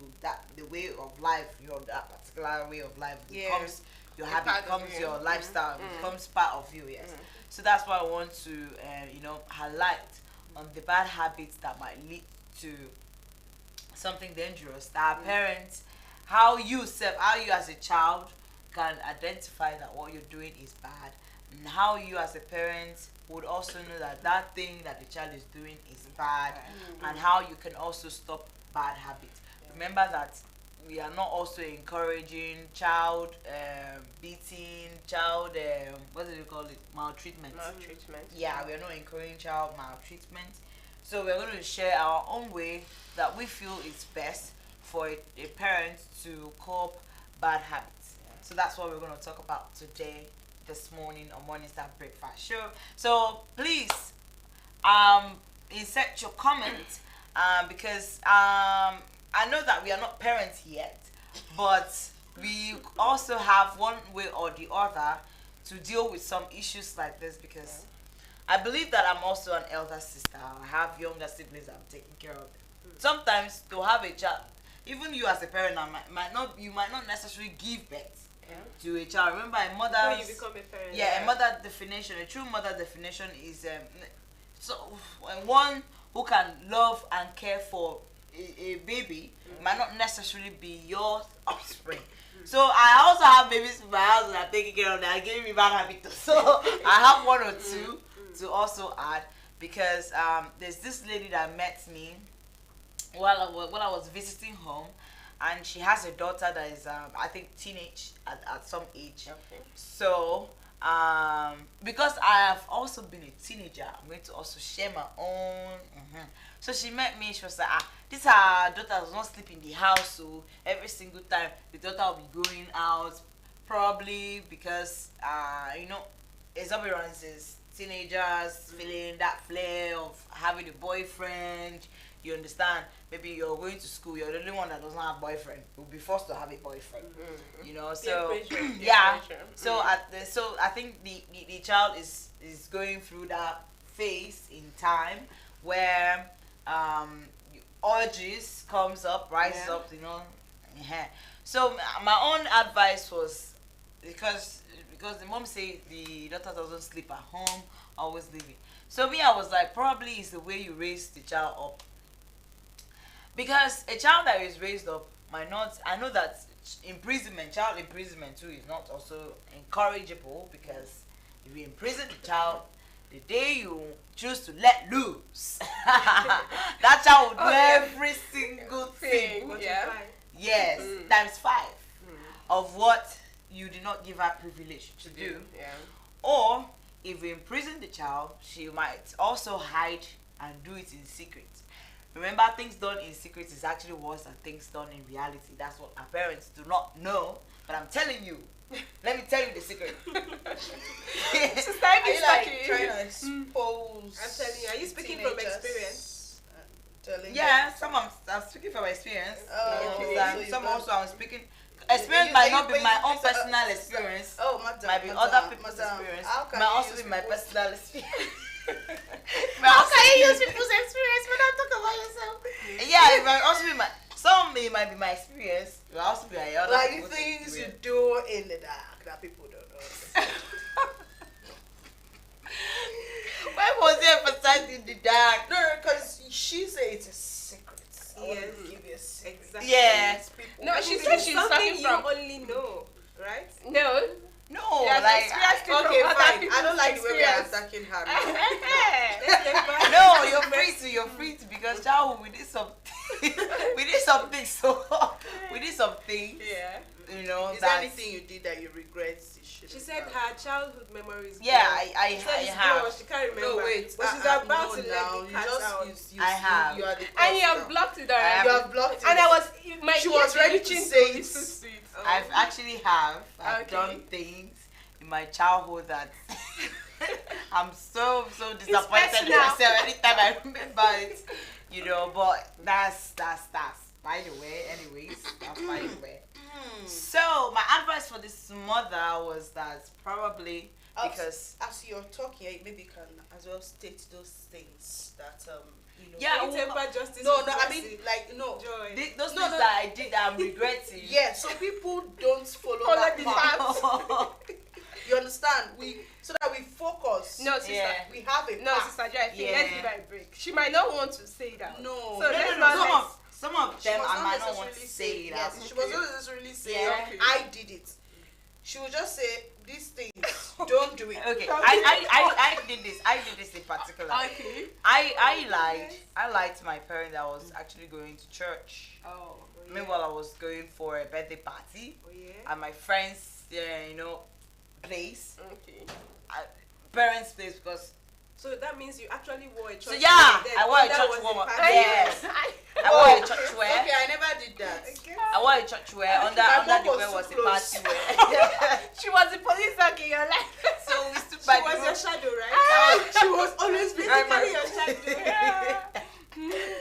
the way of life. That particular way of life becomes your habit, becomes your lifestyle, becomes part of you. Yes. So that's why I want to highlight on the bad habits that might lead to something dangerous. That our parents, how you as a child can identify that what you're doing is bad, and how you as a parent would also know that thing that the child is doing is bad, and how you can also stop bad habits. Remember that we are not also encouraging child beating, child what do they call it, maltreatment. Yeah, we are not encouraging child maltreatment. So we're going to share our own way that we feel is best for a parent to cope bad habits. So that's what we're going to talk about today, this morning on Morning Star Breakfast Show. So please insert your comment because I know that we are not parents yet, but we also have one way or the other to deal with some issues like this, because I believe that I'm also an elder sister. I have younger siblings I'm taking care of. Sometimes to have a child, even you as a parent, you might not necessarily give birth to a child. Remember, a mother. When you become a parent. A mother definition, a true mother definition is one who can love and care for a baby might not necessarily be your offspring. So I also have babies in my house that I'm taking care of that are giving me bad habits. So I have one or two to also add, because there's this lady that met me while I was visiting home, and she has a daughter that is I think teenage at some age. So because I have also been a teenager, I'm going to also share my own. So she met me. She was like, this her daughter does not sleep in the house, so every single time the daughter will be going out, probably because exuberances, teenagers feeling that flair of having a boyfriend, You understand? Maybe you're going to school, you're the only one that doesn't have boyfriend. You'll be forced to have a boyfriend. You know, so yeah. So so I think the child is going through that phase in time where urges comes up, rises up, you know. So my own advice was because the mom say the daughter doesn't sleep at home, always leaving. So me, I was like, probably it's the way you raise the child up. Because a child that is raised up might not, I know that child imprisonment too is not also encourageable, because if you imprison the child, the day you choose to let loose, that child will do every single thing. Yes, times 5 of what you did not give her privilege to do. Or if you imprison the child, she might also hide and do it in secret. Remember, things done in secret is actually worse than things done in reality. That's what our parents do not know, but I'm telling you. Let me tell you the secret. Are you like trying to expose? I'm telling you, are you speaking from experience? Yeah, some I'm speaking from experience. Okay. Some also I'm speaking. Experience might not be my own personal experience. Oh, madam, might be other people's experience. Might also be my personal experience. How can you use people's experience but not talk about yourself? Yeah, it might also be my. Some it might be my experience. It will also be my other. Like the things you do in the dark that people don't know. Why was it emphasized in the dark? No, because she said it's a secret. I want to give you a secret. Exactly. Yeah. People. No, she said she's something talking you from. only know, right? No. No, Yes, like experienced it Okay, from other fine. I people's don't like the way we are experience. attacking her. Let's get back. no, you're free to because child we did some we did something so we did something. Yeah. You know, Is there anything you did that you regret? She said her childhood memories. Yeah, gone. I She said it's have. gone, she can't remember. No, wait. But she's about to let the cat out. I have. You are the And you first have now. blocked it I already. have. You have blocked it. And I was my She ears was were ready to itching say it. listen to it. I've actually have. I've Okay. done things in my childhood that I'm so disappointed in personal. myself anytime I remember it. You know, but that's by the way, anyways. That's by the way. So my advice for this mother was that probably because as you're talking, maybe you can as well state those things that you know. Yeah, Can you temper justice No, with I mercy? mean like no. Joy. those No, things no. that I did that I'm regretting. Yeah, so people don't follow Follow that the path. You understand? So that we focus. No, sister. Yeah. We have a No, path. Sister Joy, I think Yeah. let's give her a break. She might not want to say that. No. So No, let's no, not no. let- Some of She them was I not might not want to necessarily say it yes, out. she was not necessarily saying Yeah. I did it. She would just say these things. Don't do it. Okay, I did this. I did this in particular. Okay. I lied to my parents that I was actually going to church. Oh. Meanwhile, I was going for a birthday party Oh, yeah. at my friend's, place. Okay. Parents' place because. So that means you actually wore a church So yeah, wear. I wore a That church was the wear. party. Yes, I wore a church wear. Okay, I never did that. I wore a church wear. Under My the mom wear was was so a close. party wear. She was the police dog in your life. So we stood She by was the your road. shadow, right? She was always Basically your shadow.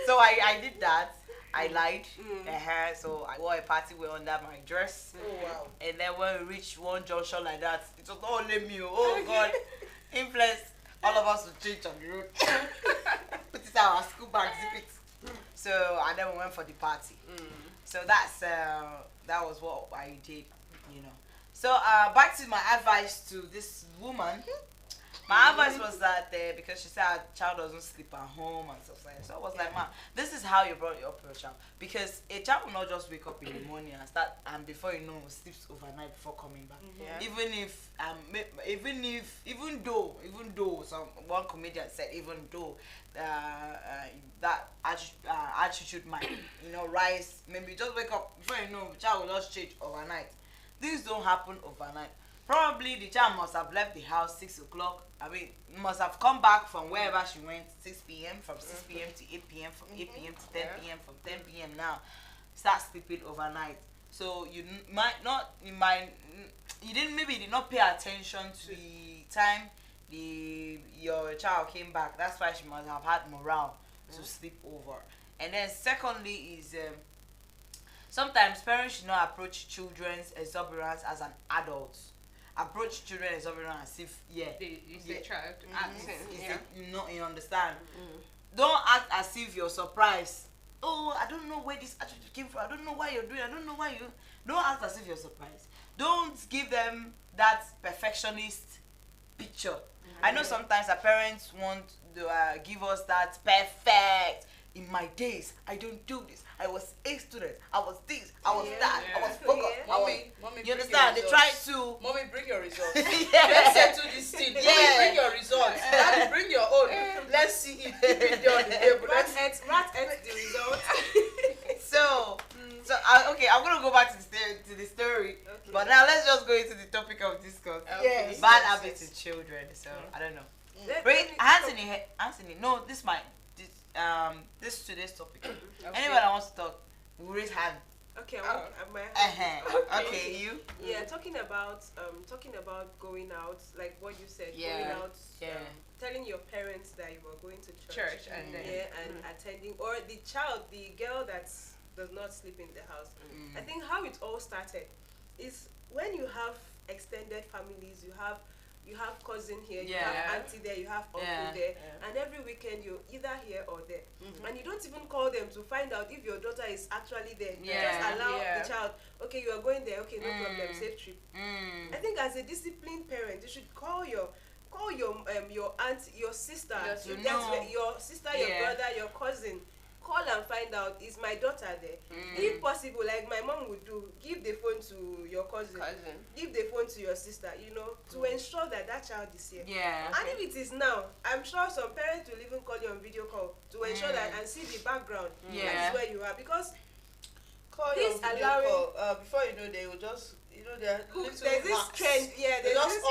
So I did that. I lied. Mm. So I wore a party wear under my dress. Oh wow. And then when we reached one junction like that, it was not only me. Oh God, influence all of us to change on the road. Put it out our school bag, zip it. So and then we went for the party. So that was what I did, So back to my advice to this woman. My advice was that because she said her child doesn't sleep at home and stuff like that. So I was like, "Ma, this is how you brought up your child. Because a child will not just wake up in the morning and start, and before you know, sleeps overnight before coming back. Yeah. Even though one comedian said, even though that attitude might rise, maybe you just wake up before you know, the child will just change overnight. Things don't happen overnight. Probably the child must have left the house 6 o'clock. I mean, must have come back from wherever she went 6 p.m. From 6 p.m. to 8 p.m. From 8 p.m. to 10 p.m. From 10 p.m. now, start sleeping overnight. So you didn't not pay attention to the time your child came back. That's why she must have had morale to sleep over. And then secondly is sometimes parents should not approach children's exuberance as an adult. Approach children exuberance as if It's a child acting. You understand. Don't act as if you're surprised. Oh, I don't know where this attitude came from. I don't know why you're doing. I don't know why you. Don't act as if you're surprised. Don't give them that perfectionist picture. I know sometimes our parents want to give us that perfect. In my days, I don't do this. I was A student. I was this. I was that. I was focused. Mommy, You understand? They try to. Mommy, bring your results. Yeah. Let's settle this thing. Yeah. Mommy, bring your results. Daddy, bring your own. Let's see it. Keep it there on the table. Rat ate the result. So okay, I'm gonna go back to the story. Okay. But now let's just go into the topic of discourse. Yes. Bad habits in children. So I don't know. Let Bring me- Anthony. No, this today's topic. Anyone that wants to talk, will raise hand. Okay, Oh. Okay, you. Yeah, talking about going out, like what you said, Yeah, going out, yeah. telling your parents that you are going to Church and then and attending, or the girl that does not sleep in the house. I think how it all started is when you have extended families, you have cousin here, you Yeah. have auntie there, you have uncle Yeah. there, and every weekend you're either here or there, and you don't even call them to find out if your daughter is actually there. You Yeah. just allow Yeah. the child, okay, you are going there, okay, no problem, safe trip. Mm. I think as a disciplined parent, you should call your aunt, your sister, Yes, you that's know. where- your sister, your Yeah. brother, your cousin. Call and find out, is my daughter there? If possible, like my mom would do, give the phone to your cousin, give the phone to your sister, to ensure that that child is here. Yeah. And if it is now, I'm sure some parents will even call you on video call to ensure that and see the background. Yeah. That is where you are, because Call This your video allowing- call. Before you know, they will just, they're little there's this hacks. trend, yeah, They there's just this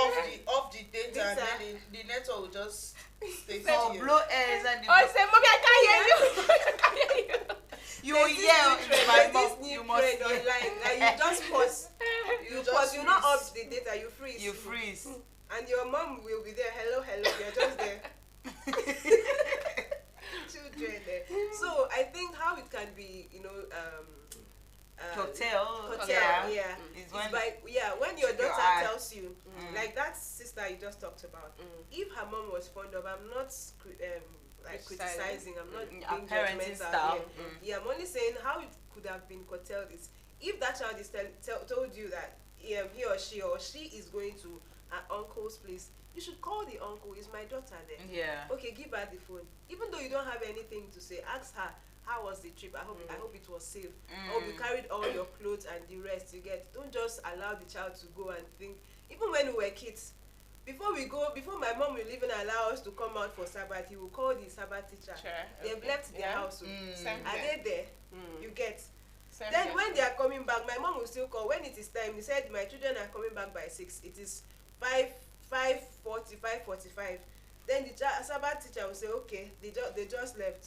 off the data, and Data. then the network will just stay So still. blow airs and Oh, I said, Mommy, I can't hear you. I can't hear you. you There's this yell new in trend, my there's mouth. this new You must trend yell. online, like you just pause. You just pause, you not freeze. up the data, you freeze. You freeze. And your mom will be there, hello, you're just there. Children there. So I think how it can be, Hotel. yeah. Is It's when when your Keep your daughter eye. tells you, like that sister you just talked about, if her mom was fond of, I'm not criticizing, I'm not our being parenting judgmental style. here. Yeah, I'm only saying how it could have been curtailed is if that child is told you that he or she is going to her uncle's place, you should call the uncle. Is my daughter there? Yeah. Okay, give her the phone. Even though you don't have anything to say, ask her, how was the trip? I hope it was safe. Or you carried all your clothes and the rest you get. Don't just allow the child to go and think. Even when we were kids, before my mom will even allow us to come out for Sabbath, he will call the Sabbath teacher. They've left their house. Same Are here. they there? You get. Same Then here. when they are coming back, my mom will still call. When it is time, he said, my children are coming back by 6. It is 5:40, 5:45. Then the Sabbath teacher will say, okay, they just left.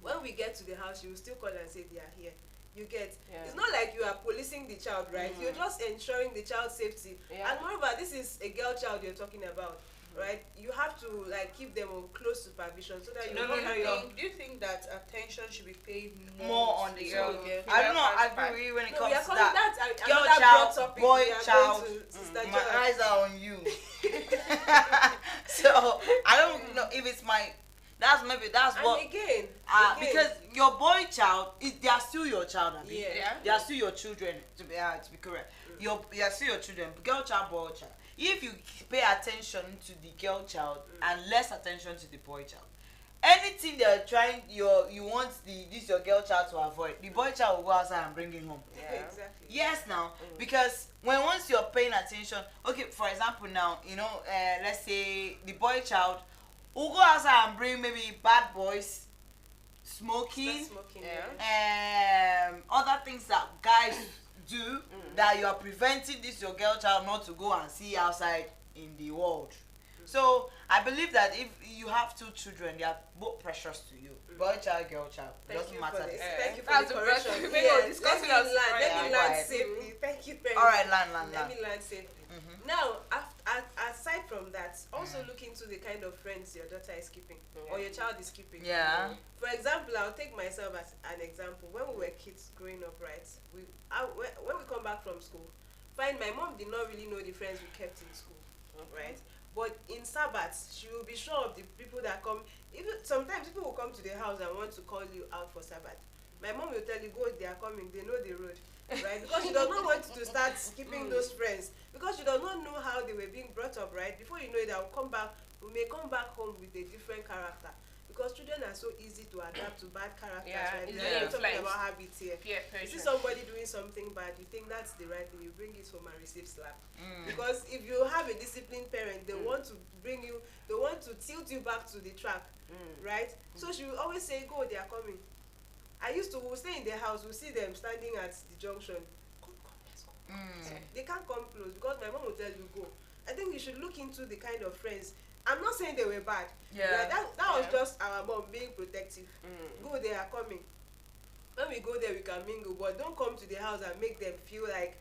When we get to the house, you will still call and say they are here. You get. Yeah. It's not like you are policing the child, right? You're just ensuring the child's safety. Yeah. And moreover, this is a girl child you're talking about, right? You have to keep them on close supervision so that you No, don't no, carry no. on. Do you think that attention should be paid More on to the the girl. girl? I do not Female agree with you when it No, we are comes to calling that. that Girl another child, broad topic. boy We are child. going to Sister My Joy. eyes are on you. So I don't know if it's my. That's And what. again, Because your boy child, they are still your child. Abi. Yeah. They are still your children. To be correct, they are still your children. Girl child, boy child. If you pay attention to the girl child and less attention to the boy child, anything they're trying, you want your girl child to avoid, the boy child will go outside and bring him home. Exactly. Yes, now because once you're paying attention, okay, for example, now let's say the boy child will go outside and bring maybe bad boys, smoking, Start smoking. other things that guys do that you are preventing this your girl child not to go and see outside in the world. So I believe that if you have 2 children, they are both precious to you. Boy child, girl child. Thank Doesn't you matter. for this. Yeah. Thank you for That's the the correction. best thing. We were Yes, discussing let us me land. Let right. me Yeah, land right. safely. Thank you very All right, much. land. Let me land safely. Now, aside from that, also look into the kind of friends your daughter is keeping or your child is keeping. Yeah. For example, I'll take myself as an example. When we were kids growing up, right? When we come back from school, fine, my mom did not really know the friends we kept in school, right? But in Sabbath, she will be sure of the people that come. Even sometimes people will come to the house and want to call you out for Sabbath. My mom will tell you, go, they are coming, they know the road, right? Because she does not want to start keeping those friends. Because she does not know how they were being brought up, right? Before you know it, we may come back home with a different character. Because children are so easy to adapt to bad characters, right? Yeah, We're talking about habits here. Peer You see pressure. somebody doing something bad, you think that's the right thing, you bring it home and receive slap. Because if you have a disciplined parent, they want to bring you, they want to tilt you back to the track, right? So she will always say, go, they are coming. I used to, we'll stay in their house, we'll see them standing at the junction. Come, let's go. They can't come close because my mom will tell you, go. I think you should look into the kind of friends. I'm not saying they were bad. Yeah. Right? That was just our mom being protective. Go, they are coming. When we go there, we can mingle, but don't come to the house and make them feel like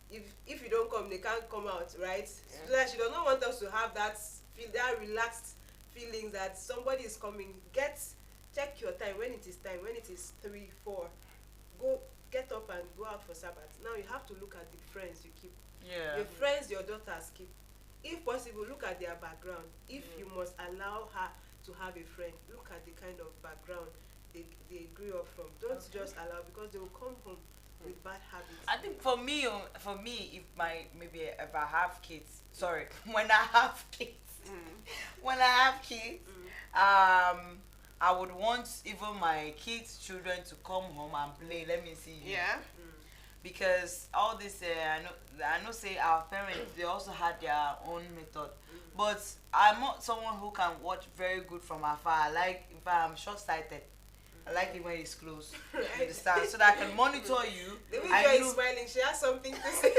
if you don't come, they can't come out, right? So that she does not want us to have that relaxed feeling that somebody is coming. Check your time when it is time. When it is 3, 4, go get up and go out for Sabbath. Now you have to look at the friends you keep. Yeah. The friends your daughters keep. If possible, look at their background. If you must allow her to have a friend, look at the kind of background they grew up from. Don't just allow, because they will come home with bad habits. I think for me, if I have kids, sorry, when I have kids, I would want even my kids' children to come home and play. Let me see you. Yeah. Because all this, I know say our parents, they also had their own method. But I'm not someone who can watch very good from afar. I like, if I'm short-sighted, I like it when it's close. You understand? So that I can monitor you. The way I Joy know- is smiling, she has something to say.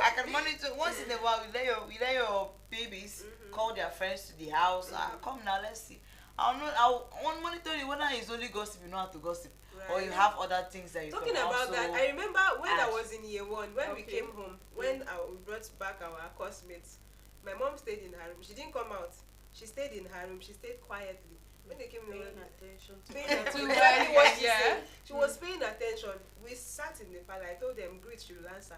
I can monitor once in a while. We let your babies call their friends to the house. Come now, let's see. I'll monitor you whether it's only gossip, you know how to gossip, or you Right. have other things that you Talking can about also that, I remember when I add. was in year 1, when we Okay. came home, when we brought back our classmates, my mom stayed in her room. She didn't come out. She stayed in her room. She stayed quietly. When they came in, Paying attention to paying attention. To Exactly what she yeah. said. She was paying attention. We sat in the parlor. I told them, greet Sri Lanka.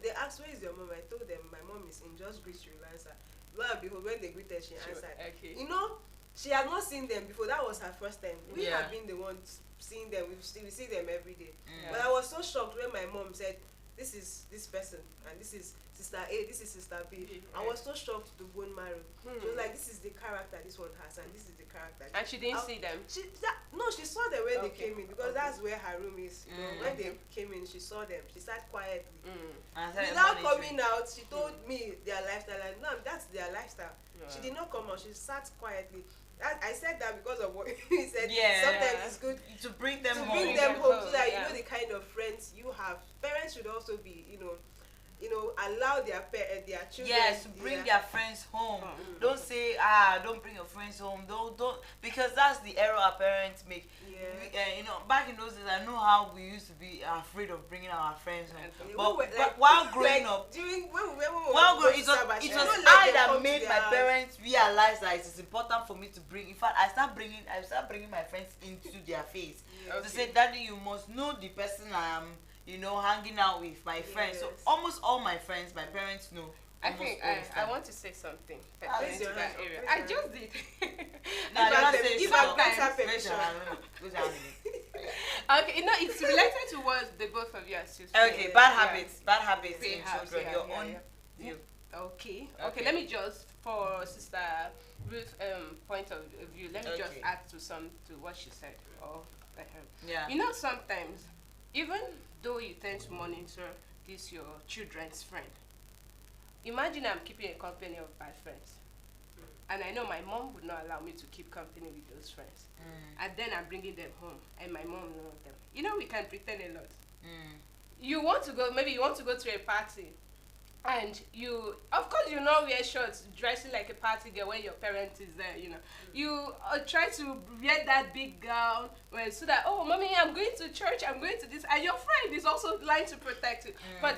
They asked, where is your mom? I told them, my mom is in, just greet Sri Lanka. Lo and behold, when they greeted, she answered. Okay. You know, she had not seen them before. That was her first time. We Yeah. have been the ones seeing them. We see them every day. Mm. But I was so shocked when my mom said, this is this person, and this is Sister A, this is Sister B. I was so shocked to bone marrow. She was like, this is the character this one has, and this is the character. And she didn't I'll- see them. She saw them when they Okay. came in, because that's where her room is. You know, Mm. when they came in, she saw them. She sat quietly. And I started Without monitoring. coming out, she told me their lifestyle. And no, that's their lifestyle. She Yeah. did not come out. She sat quietly. I said that because of what you said. Yeah. Sometimes it's good To bring them to home. bring them home so that yeah. you know the kind of friends you have. Parents should also be, allow their children. Yes, to bring yeah. their friends home. Mm. Don't say, don't bring your friends home. Don't, because that's the error our parents make. Yeah. Back in those days, I know how we used to be afraid of bringing our friends home. Yeah, But, we were, while growing like, up, during when we were while going growing, to Sabbath, it you was don't let I them that come to made their my house. parents realize that it is important for me to bring. In fact, I start bringing my friends into their face Yeah. to say, Daddy, you must know the person I am, hanging out with, my friends. So Yes. almost all my friends, my parents know. I almost think all the I time. want to say something Raise pertaining your to that hand up, area. raise I your just did. No, I don't Give say give so. her better Sometimes. Raise your permission. hand. Raise your hand. Okay, it's related to what the both of you are still saying. Okay, Yeah. bad Yeah. habits. Bad habits Bad in habits, children. yeah, Your yeah, own yeah. view. Okay. Okay. Let me just, for Sister Ruth's point of view, let me just Okay. add to what she said. Yeah. You know, sometimes, even though you tend to monitor this your children's friend, imagine I'm keeping a company of bad friends. And I know my mom would not allow me to keep company with those friends. And then I'm bringing them home, and my mom knows them. You know, we can pretend a lot. You want to go, maybe you want to go to a party, and of course, you know, wear shorts, dressing like a party girl when your parent is there, You try to wear that big gown, so that, oh, mommy, I'm going to church, I'm going to this, and your friend is also lying to protect you. But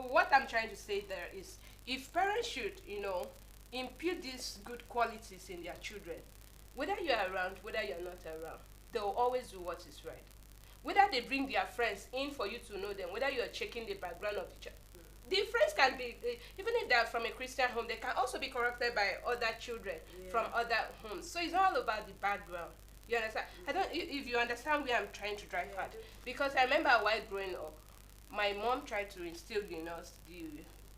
what I'm trying to say there is, if parents should, impute these good qualities in their children, whether you're around, whether you're not around, they will always do what is right. Whether they bring their friends in for you to know them, whether you're checking the background of the child. The friends can be, even if they're from a Christian home, they can also be corrupted by other children from other homes. So it's all about the background. You understand? I don't. If you understand where I'm trying to drive at, because I remember while growing up, my mom tried to instill in us the,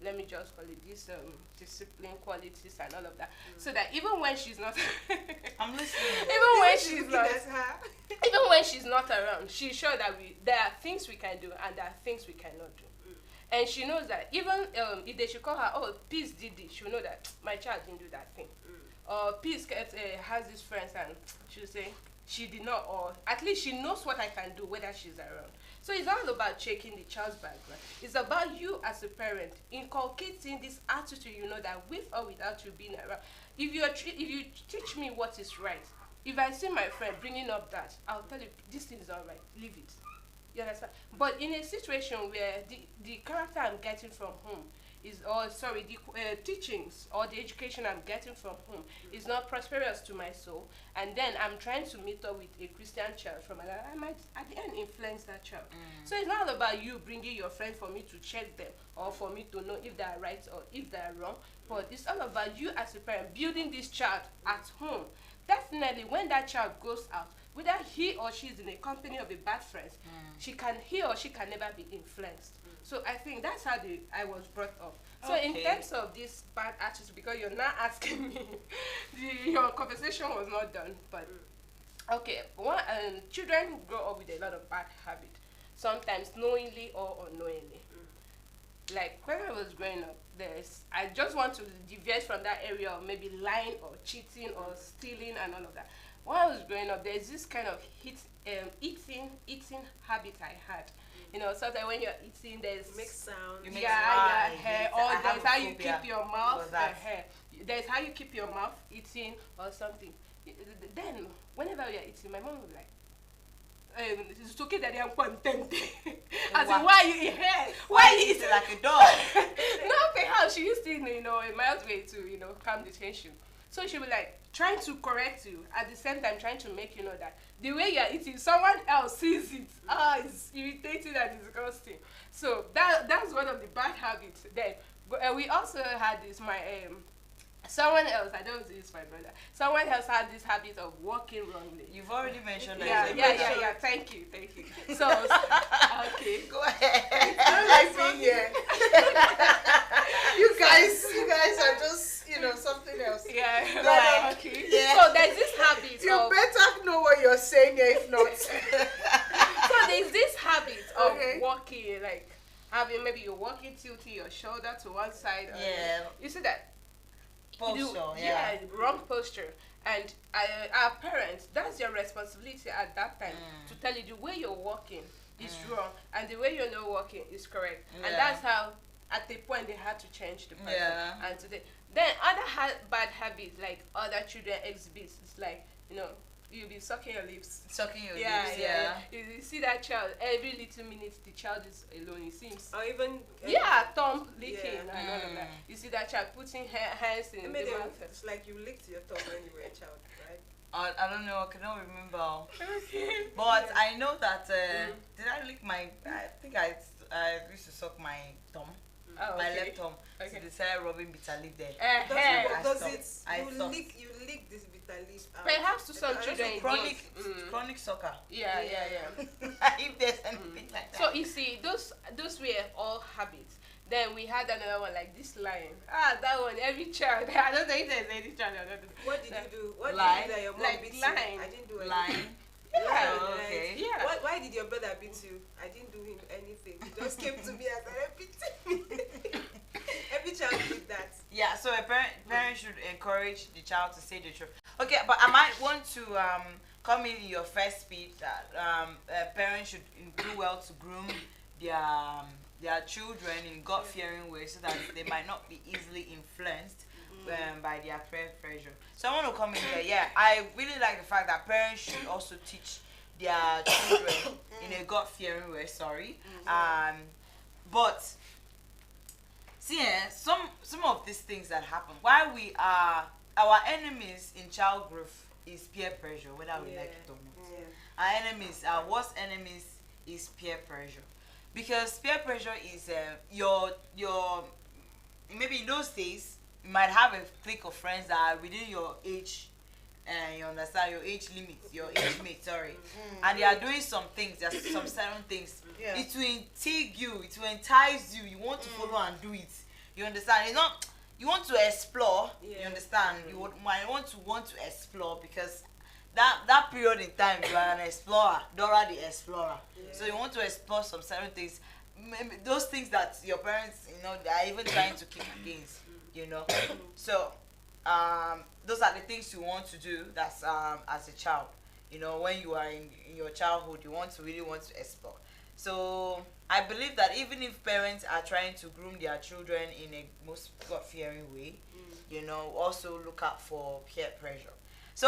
let me just call it this discipline qualities and all of that, so that even when she's not, I'm listening. even when she's not, That's her. even when she's not around, she's sure that there are things we can do and there are things we cannot do. And she knows that even if they should call her, oh, Peace did this, she'll know that my child didn't do that thing. Or Peace has these friends and she'll say she did not, or at least she knows what I can do whether she's around. So it's all about checking the child's background. It's about you as a parent inculcating this attitude, you know, that with or without you being around. If you teach me what is right, if I see my friend bringing up that, I'll tell you, this thing is all right, leave it. You understand? But in a situation where the character I'm getting from home is, or sorry, the teachings or the education I'm getting from home is not prosperous to my soul, and then I'm trying to meet up with a Christian child from another, I might at the end influence that child. So it's not about you bringing your friend for me to check them or for me to know if they are right or if they are wrong, but it's all about you as a parent building this child at home. Definitely when that child goes out, whether he or she is in a company of a bad friends, he or she can never be influenced. So I think that's how I was brought up. So in terms of this bad attitude, because you're not asking me, your conversation was not done, but okay, children grow up with a lot of bad habits, sometimes knowingly or unknowingly. Like when I was growing up, I just want to deviate from that area of maybe lying or cheating or stealing and all of that. When I was growing up, there's this kind of eating habit I had. You know, sometimes when you're eating, there's Make sound. You make hair, or I have there's a how you phobia keep your mouth, for that. hair. There's how you keep your mouth eating or something. Then, whenever we are eating, my mom would be like, it's okay that I'm content. As in, why are you eating hair? Why are you eating like a dog? No, perhaps she used to, you know, a mild way to, you know, calm the tension. So she would like trying to correct you at the same time trying to make you know that the way you're eating, someone else sees it. It's irritating and disgusting. So that's one of the bad habits. Then we also had this someone else, I don't say it's my brother. Someone else had this habit of walking wrongly. You've already mentioned that. Yeah. Thank you. So okay. Go ahead. I don't like being here. you guys are just, you know, something else. Yeah. Okay. Yeah. So there's this habit. You better know what you're saying here, if not. So there's this habit of walking, like having, maybe you're walking tilting your shoulder to one side. You see that? Posture, wrong posture. And our parents, that's your responsibility at that time to tell you the way you're walking is wrong and the way you're not walking is correct. And that's how, at the point, they had to change the person. And today, then other bad habits like other children exhibit, it's like, you know, you'll be sucking your lips. You see that child, every little minute the child is alone, it seems. Or even... thumb licking and all of that. You see that child putting hands in the mouth. It's like you licked your thumb when you were a child, right? I don't know, I cannot remember. But I know that, did I lick my... I think I used to suck my thumb. My left thumb. So they started rubbing bitter leaf there. You lick this bitter leaf out. Perhaps to some children chronic sucker. Yeah. If there's anything like that. So you see, those were all habits. Then we had another one like this lion. That one, every child. I don't think there's any child. What did you do? What Line? did you do that your mom Like beat you? line. I didn't do anything. Line. Yeah. Why did your brother beat you? I didn't do him anything. He just came to me and started beating me. Every child did that. Yeah, so a parent should encourage the child to say the truth. Okay, but I might want to come in your first speech that parents should do well to groom their children in God-fearing ways so that they might not be easily influenced by their peer pressure. So I want to come in here. Yeah, I really like the fact that parents should also teach their children in a God-fearing way. But See, some of these things that happen, why we are our enemies in child growth is peer pressure, whether we like it or not. Yeah. Our enemies, our worst enemies is peer pressure, because peer pressure is your maybe in those days you might have a clique of friends that are within your age, and you understand your age limit, your age mate, sorry, and they are doing some things, there's some certain things. Yeah. It will intrigue you, it will entice you, you want to follow and do it. You understand? It's not, you want to explore. You Yeah. understand? You might want to explore, because that period in time you are an explorer, Dora the explorer. So you want to explore some certain things, maybe those things that your parents, they are even trying to kick against. So those are the things you want to do. That's as a child. When you are in your childhood, you really want to explore. So I believe that even if parents are trying to groom their children in a most God-fearing way, also look out for peer pressure. So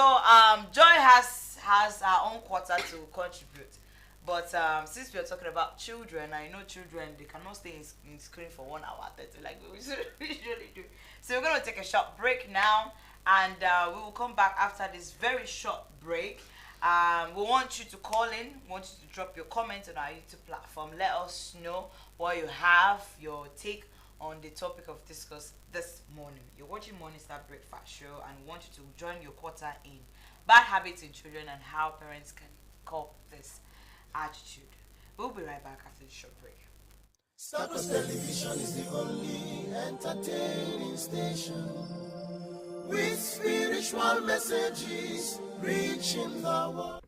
Joy has her own quarter to contribute. But since we are talking about children, I know children, they cannot stay in screen for 1 hour 30 like we usually do. So we're going to take a short break now, and we will come back after this very short break. We want you to call in, we want you to drop your comments on our YouTube platform. Let us know what you have, your take on the topic of discuss this morning. You're watching Morning Star Breakfast Show, and we want you to join your quarter in bad habits in children and how parents can cope this attitude. We'll be right back after the short break. Stars Television is the only entertaining station with spiritual messages reaching the world.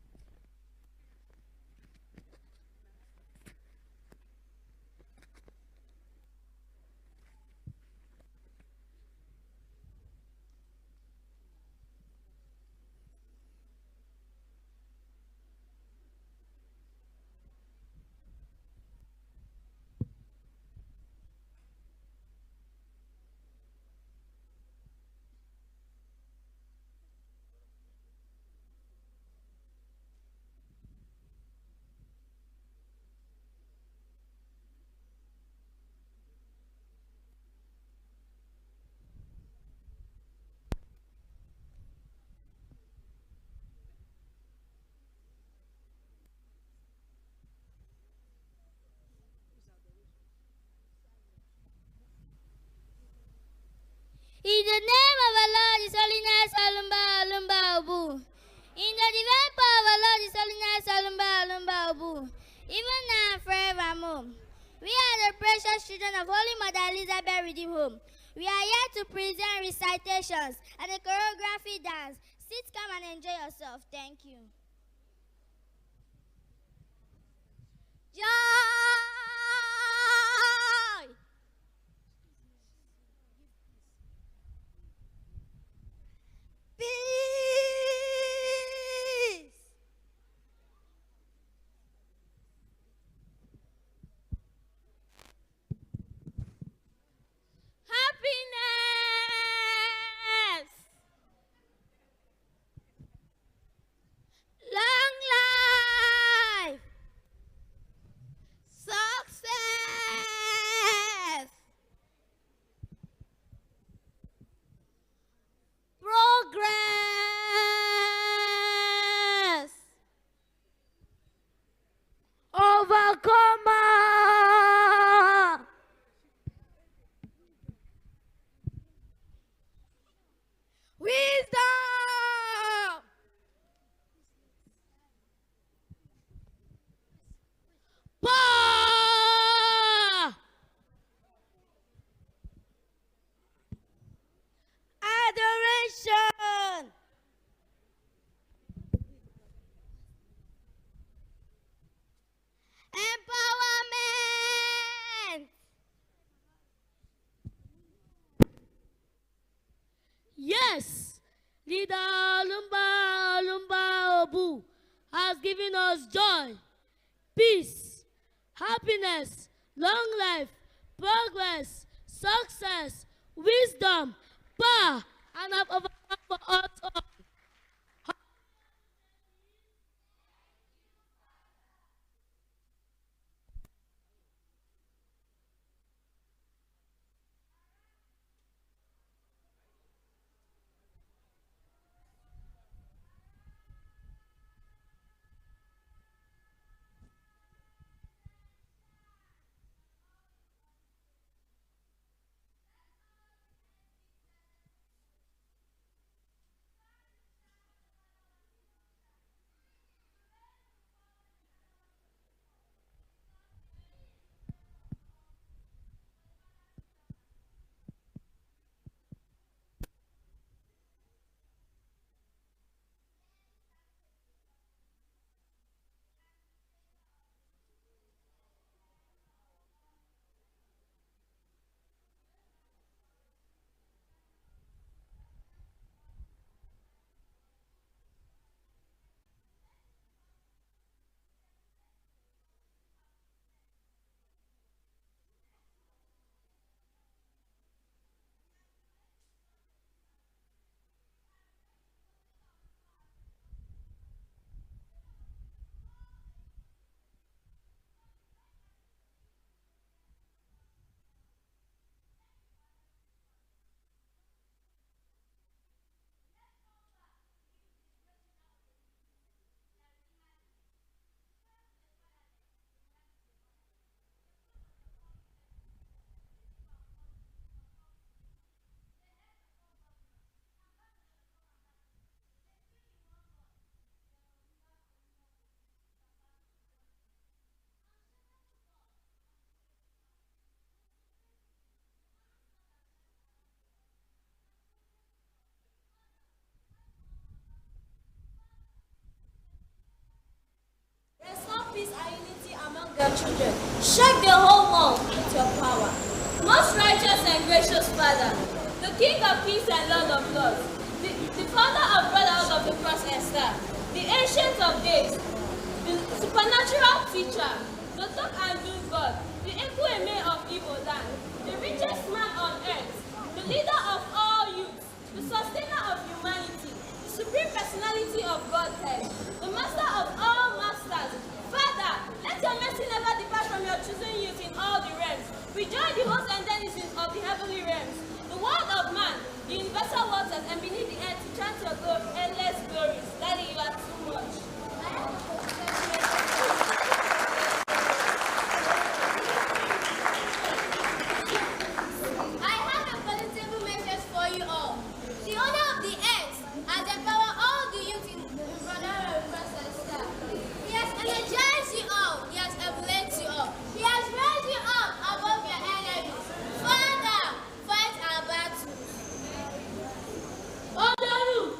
In the name of our Lord, His Holiness, Alumba, Alumba, Obu. In the divine power of our Lord, His Holiness, Alumba, Alumba, Obu. Even now and forevermore. We are the precious children of Holy Mother Elizabeth Redeem Home. We are here to present recitations and a choreography dance. Sit, come and enjoy yourself. Thank you. Joy! Peace! Happiness! Long life! Success! Progress! Overcomer! Wisdom! Power! Adoration! Empowerment! Yes, Leader Lumba Lumba Obu has given us joy, peace, happiness, long life, progress, success, wisdom, power, and have overcome for us all. children. Shake the whole world with your power. Most righteous and gracious Father, the King of kings and Lord of lords, the founder of Brotherhood of the Cross and Star, the Ancient of Days, the supernatural teacher, the talk and do God, the Ekweme of Igbo land, the richest man on earth, the leader of all youth, the sustainer of humanity, the supreme personality of Godhead, the master of all masters. Father, let your mercy never depart from your chosen youth in all the realms. Rejoin the hosts and denizens of the heavenly realms, the world of man, the universal waters, and beneath the earth to chant your glory, endless glories. Daddy, you are too much. I have a palatable message for you all. The owner of the earth has empowered all the youth in Brotherhood of Christ and Star. He has energized you all. He has elevated you all. He has raised you up above your enemies. Father, fight our battles. Odoru!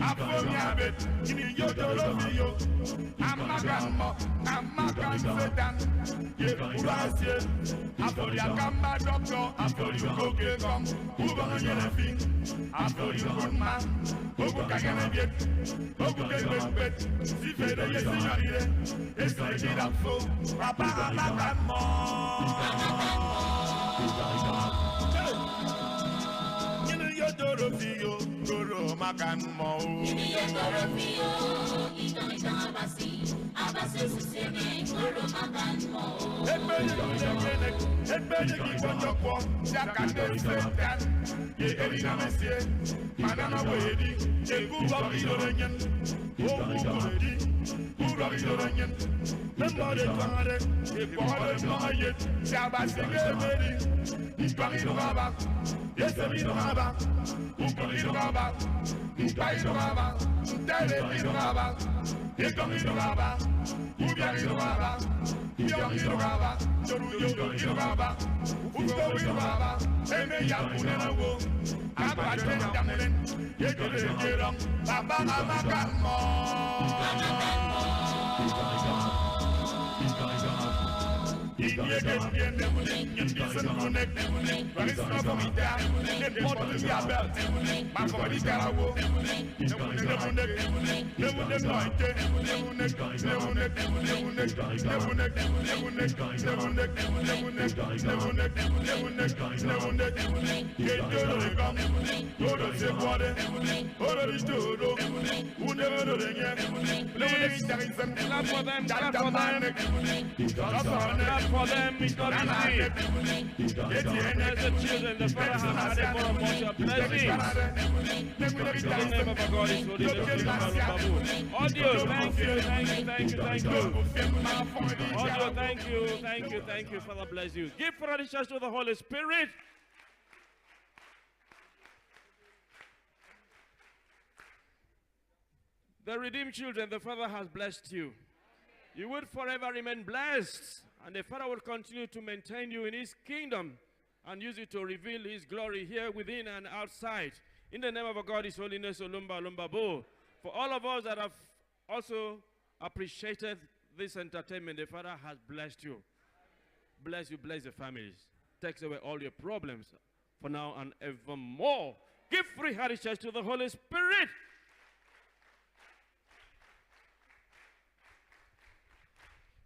Afoniabet, ini Yodorofio, Amagammo, Amagan Sedan, Yurasie, Aforiakamba Doctor, Aforiukokekom, Ubanyanefin, Aforiukuma, Obukaganebet, Obukebet, Sifere Yesinarire, Esajidafo, Papa Amagammo. Yodorofio, Goro Maganmo. Yodorofio, Ito Abasi, Abasi Susene, Goro Maganmo. Ebele Kibonyoko, Jakande Setan, Ye Erina Messie, Manana Wedi, Ye Google Idorenyan, Oguguredi, Google Idorenyan, Memore Tware, Ye Bore Mayet, Shabasi Geberi, Nipari Raba, Yesemi Raba, Ukuri Raba, Nipai Raba, Tele Raba, Yekomi Raba, Ubiari Raba, Yogi Raba, Yogi Raba, Ugobi Raba, Eme Yakunenabo, Abaten Damulen, Yekere Yeram, Baba Amagamo. For them, it's not easy. As the children, the Father has added more and more to our blessings. The name of our God is holy. Audio, thank you. Audio, thank you. Father, bless you. Give for the church to the Holy Spirit. The redeemed children, the Father has blessed you. You would forever remain blessed, and the Father will continue to maintain you in His kingdom and use it to reveal His glory here within and outside. In the name of our God, His holiness, Olumba, Olumba Bo. For all of us that have also appreciated this entertainment, the Father has blessed you. Bless you, bless the families. Takes away all your problems for now and evermore. Give free Heritage Church to the Holy Spirit.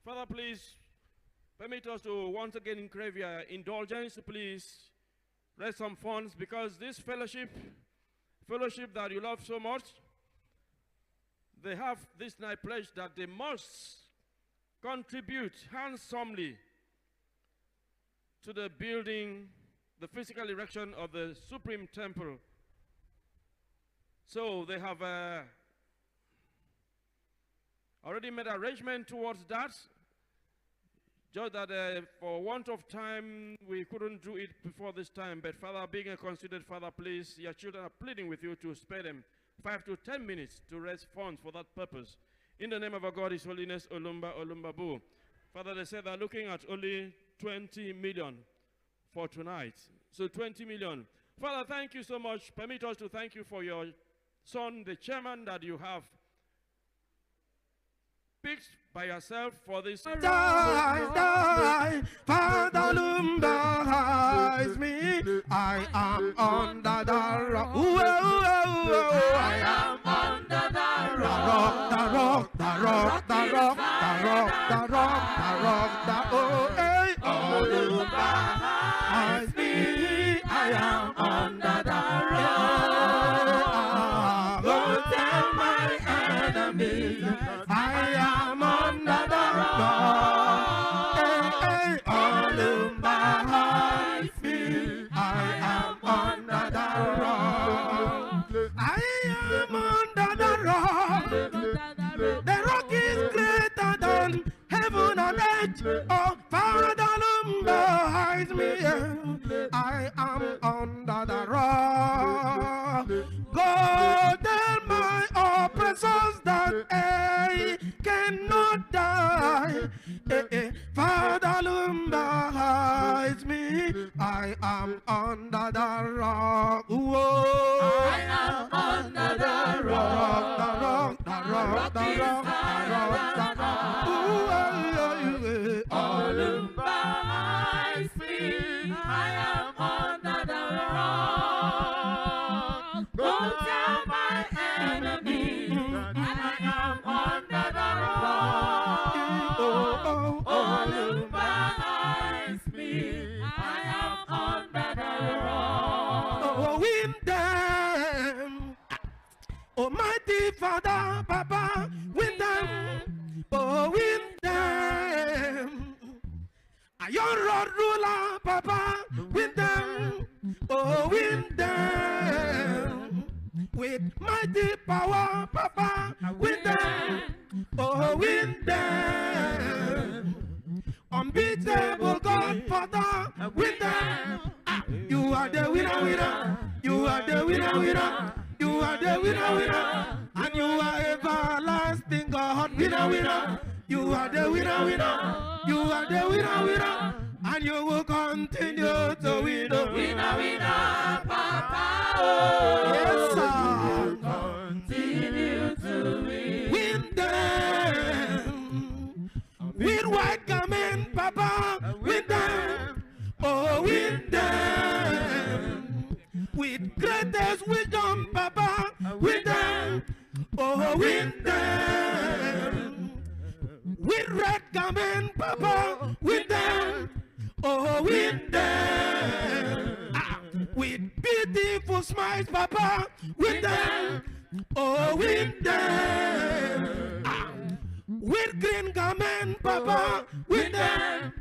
Father, please permit us to once again crave your indulgence. Please raise some funds, because this fellowship that you love so much, they have this night pledge that they must contribute handsomely to the building, the physical erection of the Supreme Temple. So they have already made arrangement towards that. Just that for want of time, we couldn't do it before this time. But Father, being a considered Father, please, your children are pleading with you to spare them 5 to 10 minutes to raise funds for that purpose. In the name of our God, His holiness, Olumba, Olumba Bu. Father, they said they're looking at only 20 million for tonight. So 20 million. Father, thank you so much. Permit us to thank you for your son, the chairman that you have picked by yourself for this. Die, Father Lumba hides me. I am under the rock. I am under the rock. The rock, the rock, the rock, the rock, the rock, the rock, the rock, oh, Lumba hides me. I am under the rock. Go tell my enemies I am under the rock. Hey, Olumba hides me. I am under the rock. I am under the rock. The rock is greater than heaven and earth. Oh, Father Olumba hides me. I am under the rock. Go tell my oppressors that I cannot die. Father Lumba hides me. I am under the rock. Whoa. I am under the rock. the rock, Olumba eyes me, I am under the rock. Go tell my enemy that I am under the rock. Olumba eyes me, I am under the rock. Oh, win them. Almighty Father, Papa, win them. Oh, win them. Iron rod ruler, Papa, win them. Oh, win them. With mighty power, Papa, win them. Oh, win them. Unbeatable God, Father, win them. You are the winner, winner. You are the winner, winner. You are the winner, winner. And you are everlasting God, winner, winner. You are the winner, winner. You are the winner, winner. And you will continue to win, Winner, winner, Papa. Yes, sir. Continue to win. Win them. With white garment, Papa, win them. Oh, win them. With greatest wisdom, Papa, win them. Oh, win them. With red garment, Papa, win them. Oh, win them. With beautiful smiles, Papa, win them. Oh, win them. With green garment, Papa, win them.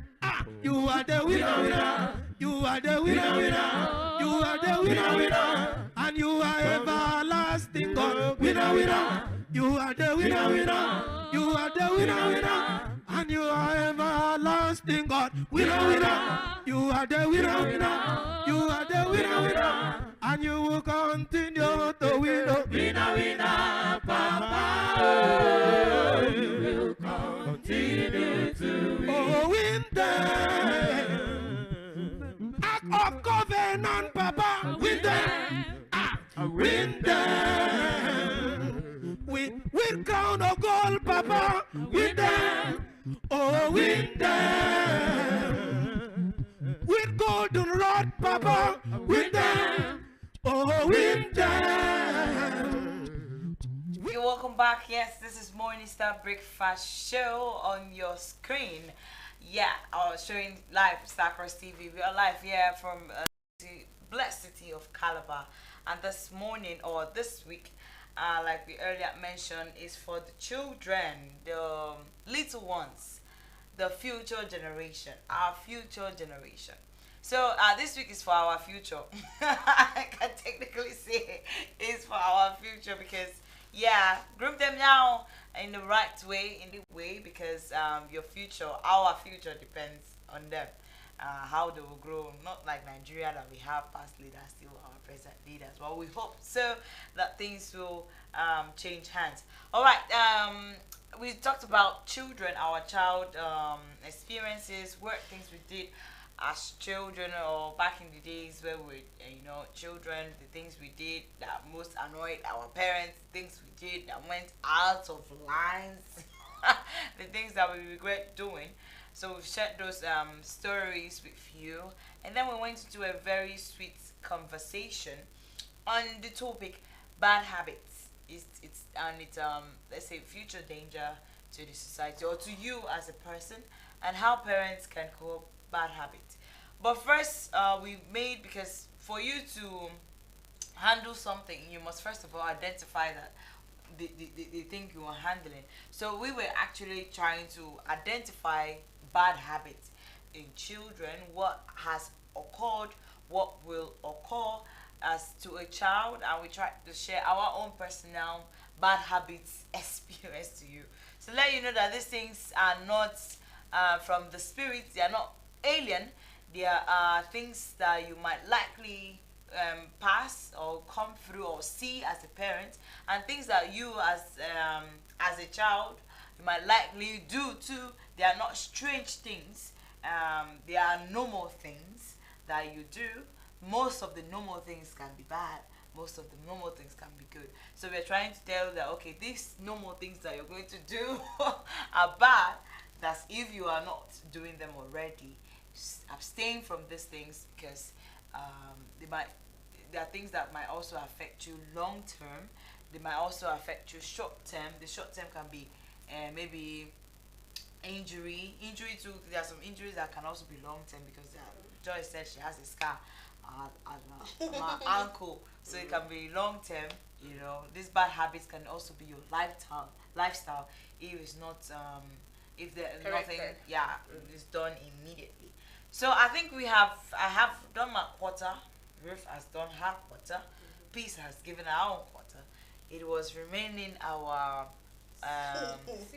You are the winner, winner. You are the winner, winner. You are the winner, winner. And you are everlasting God, winner, winner. You are the winner, winner. You are the winner, winner. And you are everlasting God, winner, winner. You are the winner, winner. You are the winner, winner. And you will continue to win, Winner, winner, Papa. You will continue to win. Oh, win them. Act of covenant, Papa, win them. Win them. With crown of gold, Papa, win them. Oh, win them. With golden rod, Papa, win them. Oh, win them. You're welcome back. Yes, this is Morning Star Breakfast Show on your screen. Yeah, showing live Starcross TV. We are live here from the blessed city of Calabar. And this morning or this week, like we earlier mentioned, is for the children, the little ones, the future generation, our future generation. So this week is for our future. I can technically say it's for our future because, yeah, group them now in the right way, because your future, our future depends on them. How they will grow, not like Nigeria that we have past leaders, still our present leaders. Well, we hope so that things will change hands. All right, we talked about children, our child experiences, things we did as children, or back in the days where we children, the things we did that most annoyed our parents, things we did that went out of lines, the things that we regret doing. So we've shared those stories with you, and then we went to do a very sweet conversation on the topic bad habits. It's let's say future danger to the society or to you as a person, and how parents can cope bad habits. But first, because for you to handle something, you must first of all identify that the thing you are handling. So we were actually trying to identify bad habits in children, what has occurred, what will occur as to a child, and we try to share our own personal bad habits experience to you. So let you know that these things are not from the spirit, they are not alien, they are things that you might likely pass or come through or see as a parent, and things that you as a child you might likely do too. They are not strange things, they are normal things that you do. Most of the normal things can be bad, most of the normal things can be good. So we're trying to tell that, okay, these normal things that you're going to do are bad. That's if you are not doing them already. Abstain from these things, because there are things that might also affect you long term. They might also affect you short term. The short term can be maybe injury too. There are some injuries that can also be long term, because Joy said she has a scar on her ankle, so it can be long term. You know, these bad habits can also be your lifestyle if it's not if there nothing is done immediately. So I think I have done my quarter. Ruth has done her quarter. Peace has given her own quarter. It was remaining our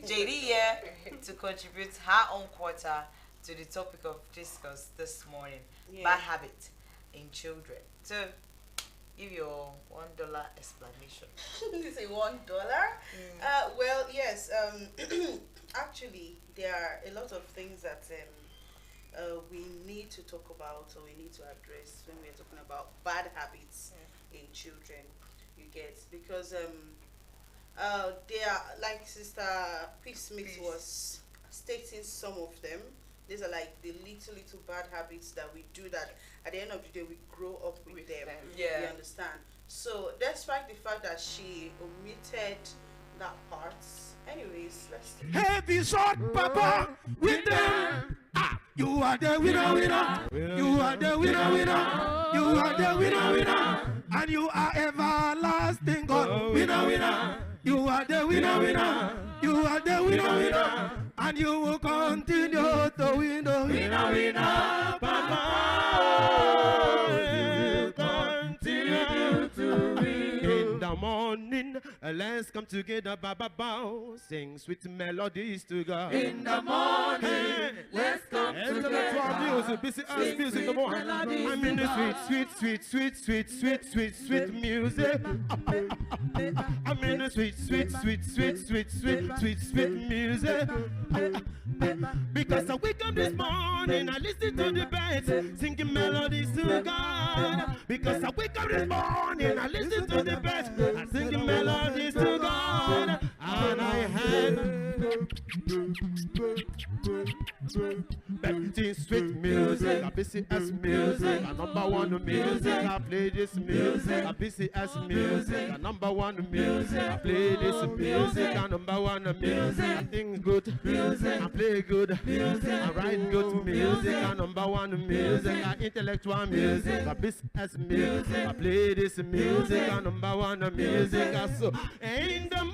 JD here to contribute her own quarter to the topic of discuss this morning, bad habit in children. So, give your $1 explanation. You say $1? Well, yes. Actually, there are a lot of things that we need to talk about, or we need to address when we're talking about bad habits in children. You get, because they are, like Sister Peace Smith was stating, some of them. These are like the little bad habits that we do that at the end of the day we grow up with them. Yeah. You understand? So despite the fact that she omitted that part, anyways, let's Heavy shot, Papa, with them. You are the winner. You are the winner. You are the winner. And you are everlasting God. Winner. You are the winner. You are the winner. And you will continue to win. Papa, you will continue to win. In the morning, let's come together, Baba Bow, sing sweet melodies to God. In the morning, let's come together. Music, busy as music, the more. I'm in the sweet music. I'm in the sweet music. Because I wake up this morning, I listen to the birds singing melodies to God. Because I wake up this morning, I listen to the birds singing melodies to God. And I had sweet music, a BCS music, a #1 music. I play this music, a BCS music, a #1 music. I play this music, a #1 music. I think good music, I play good music, I write good music, a #1 music. I intellectual music, a BCS music. I play this music, a #1 music. So in the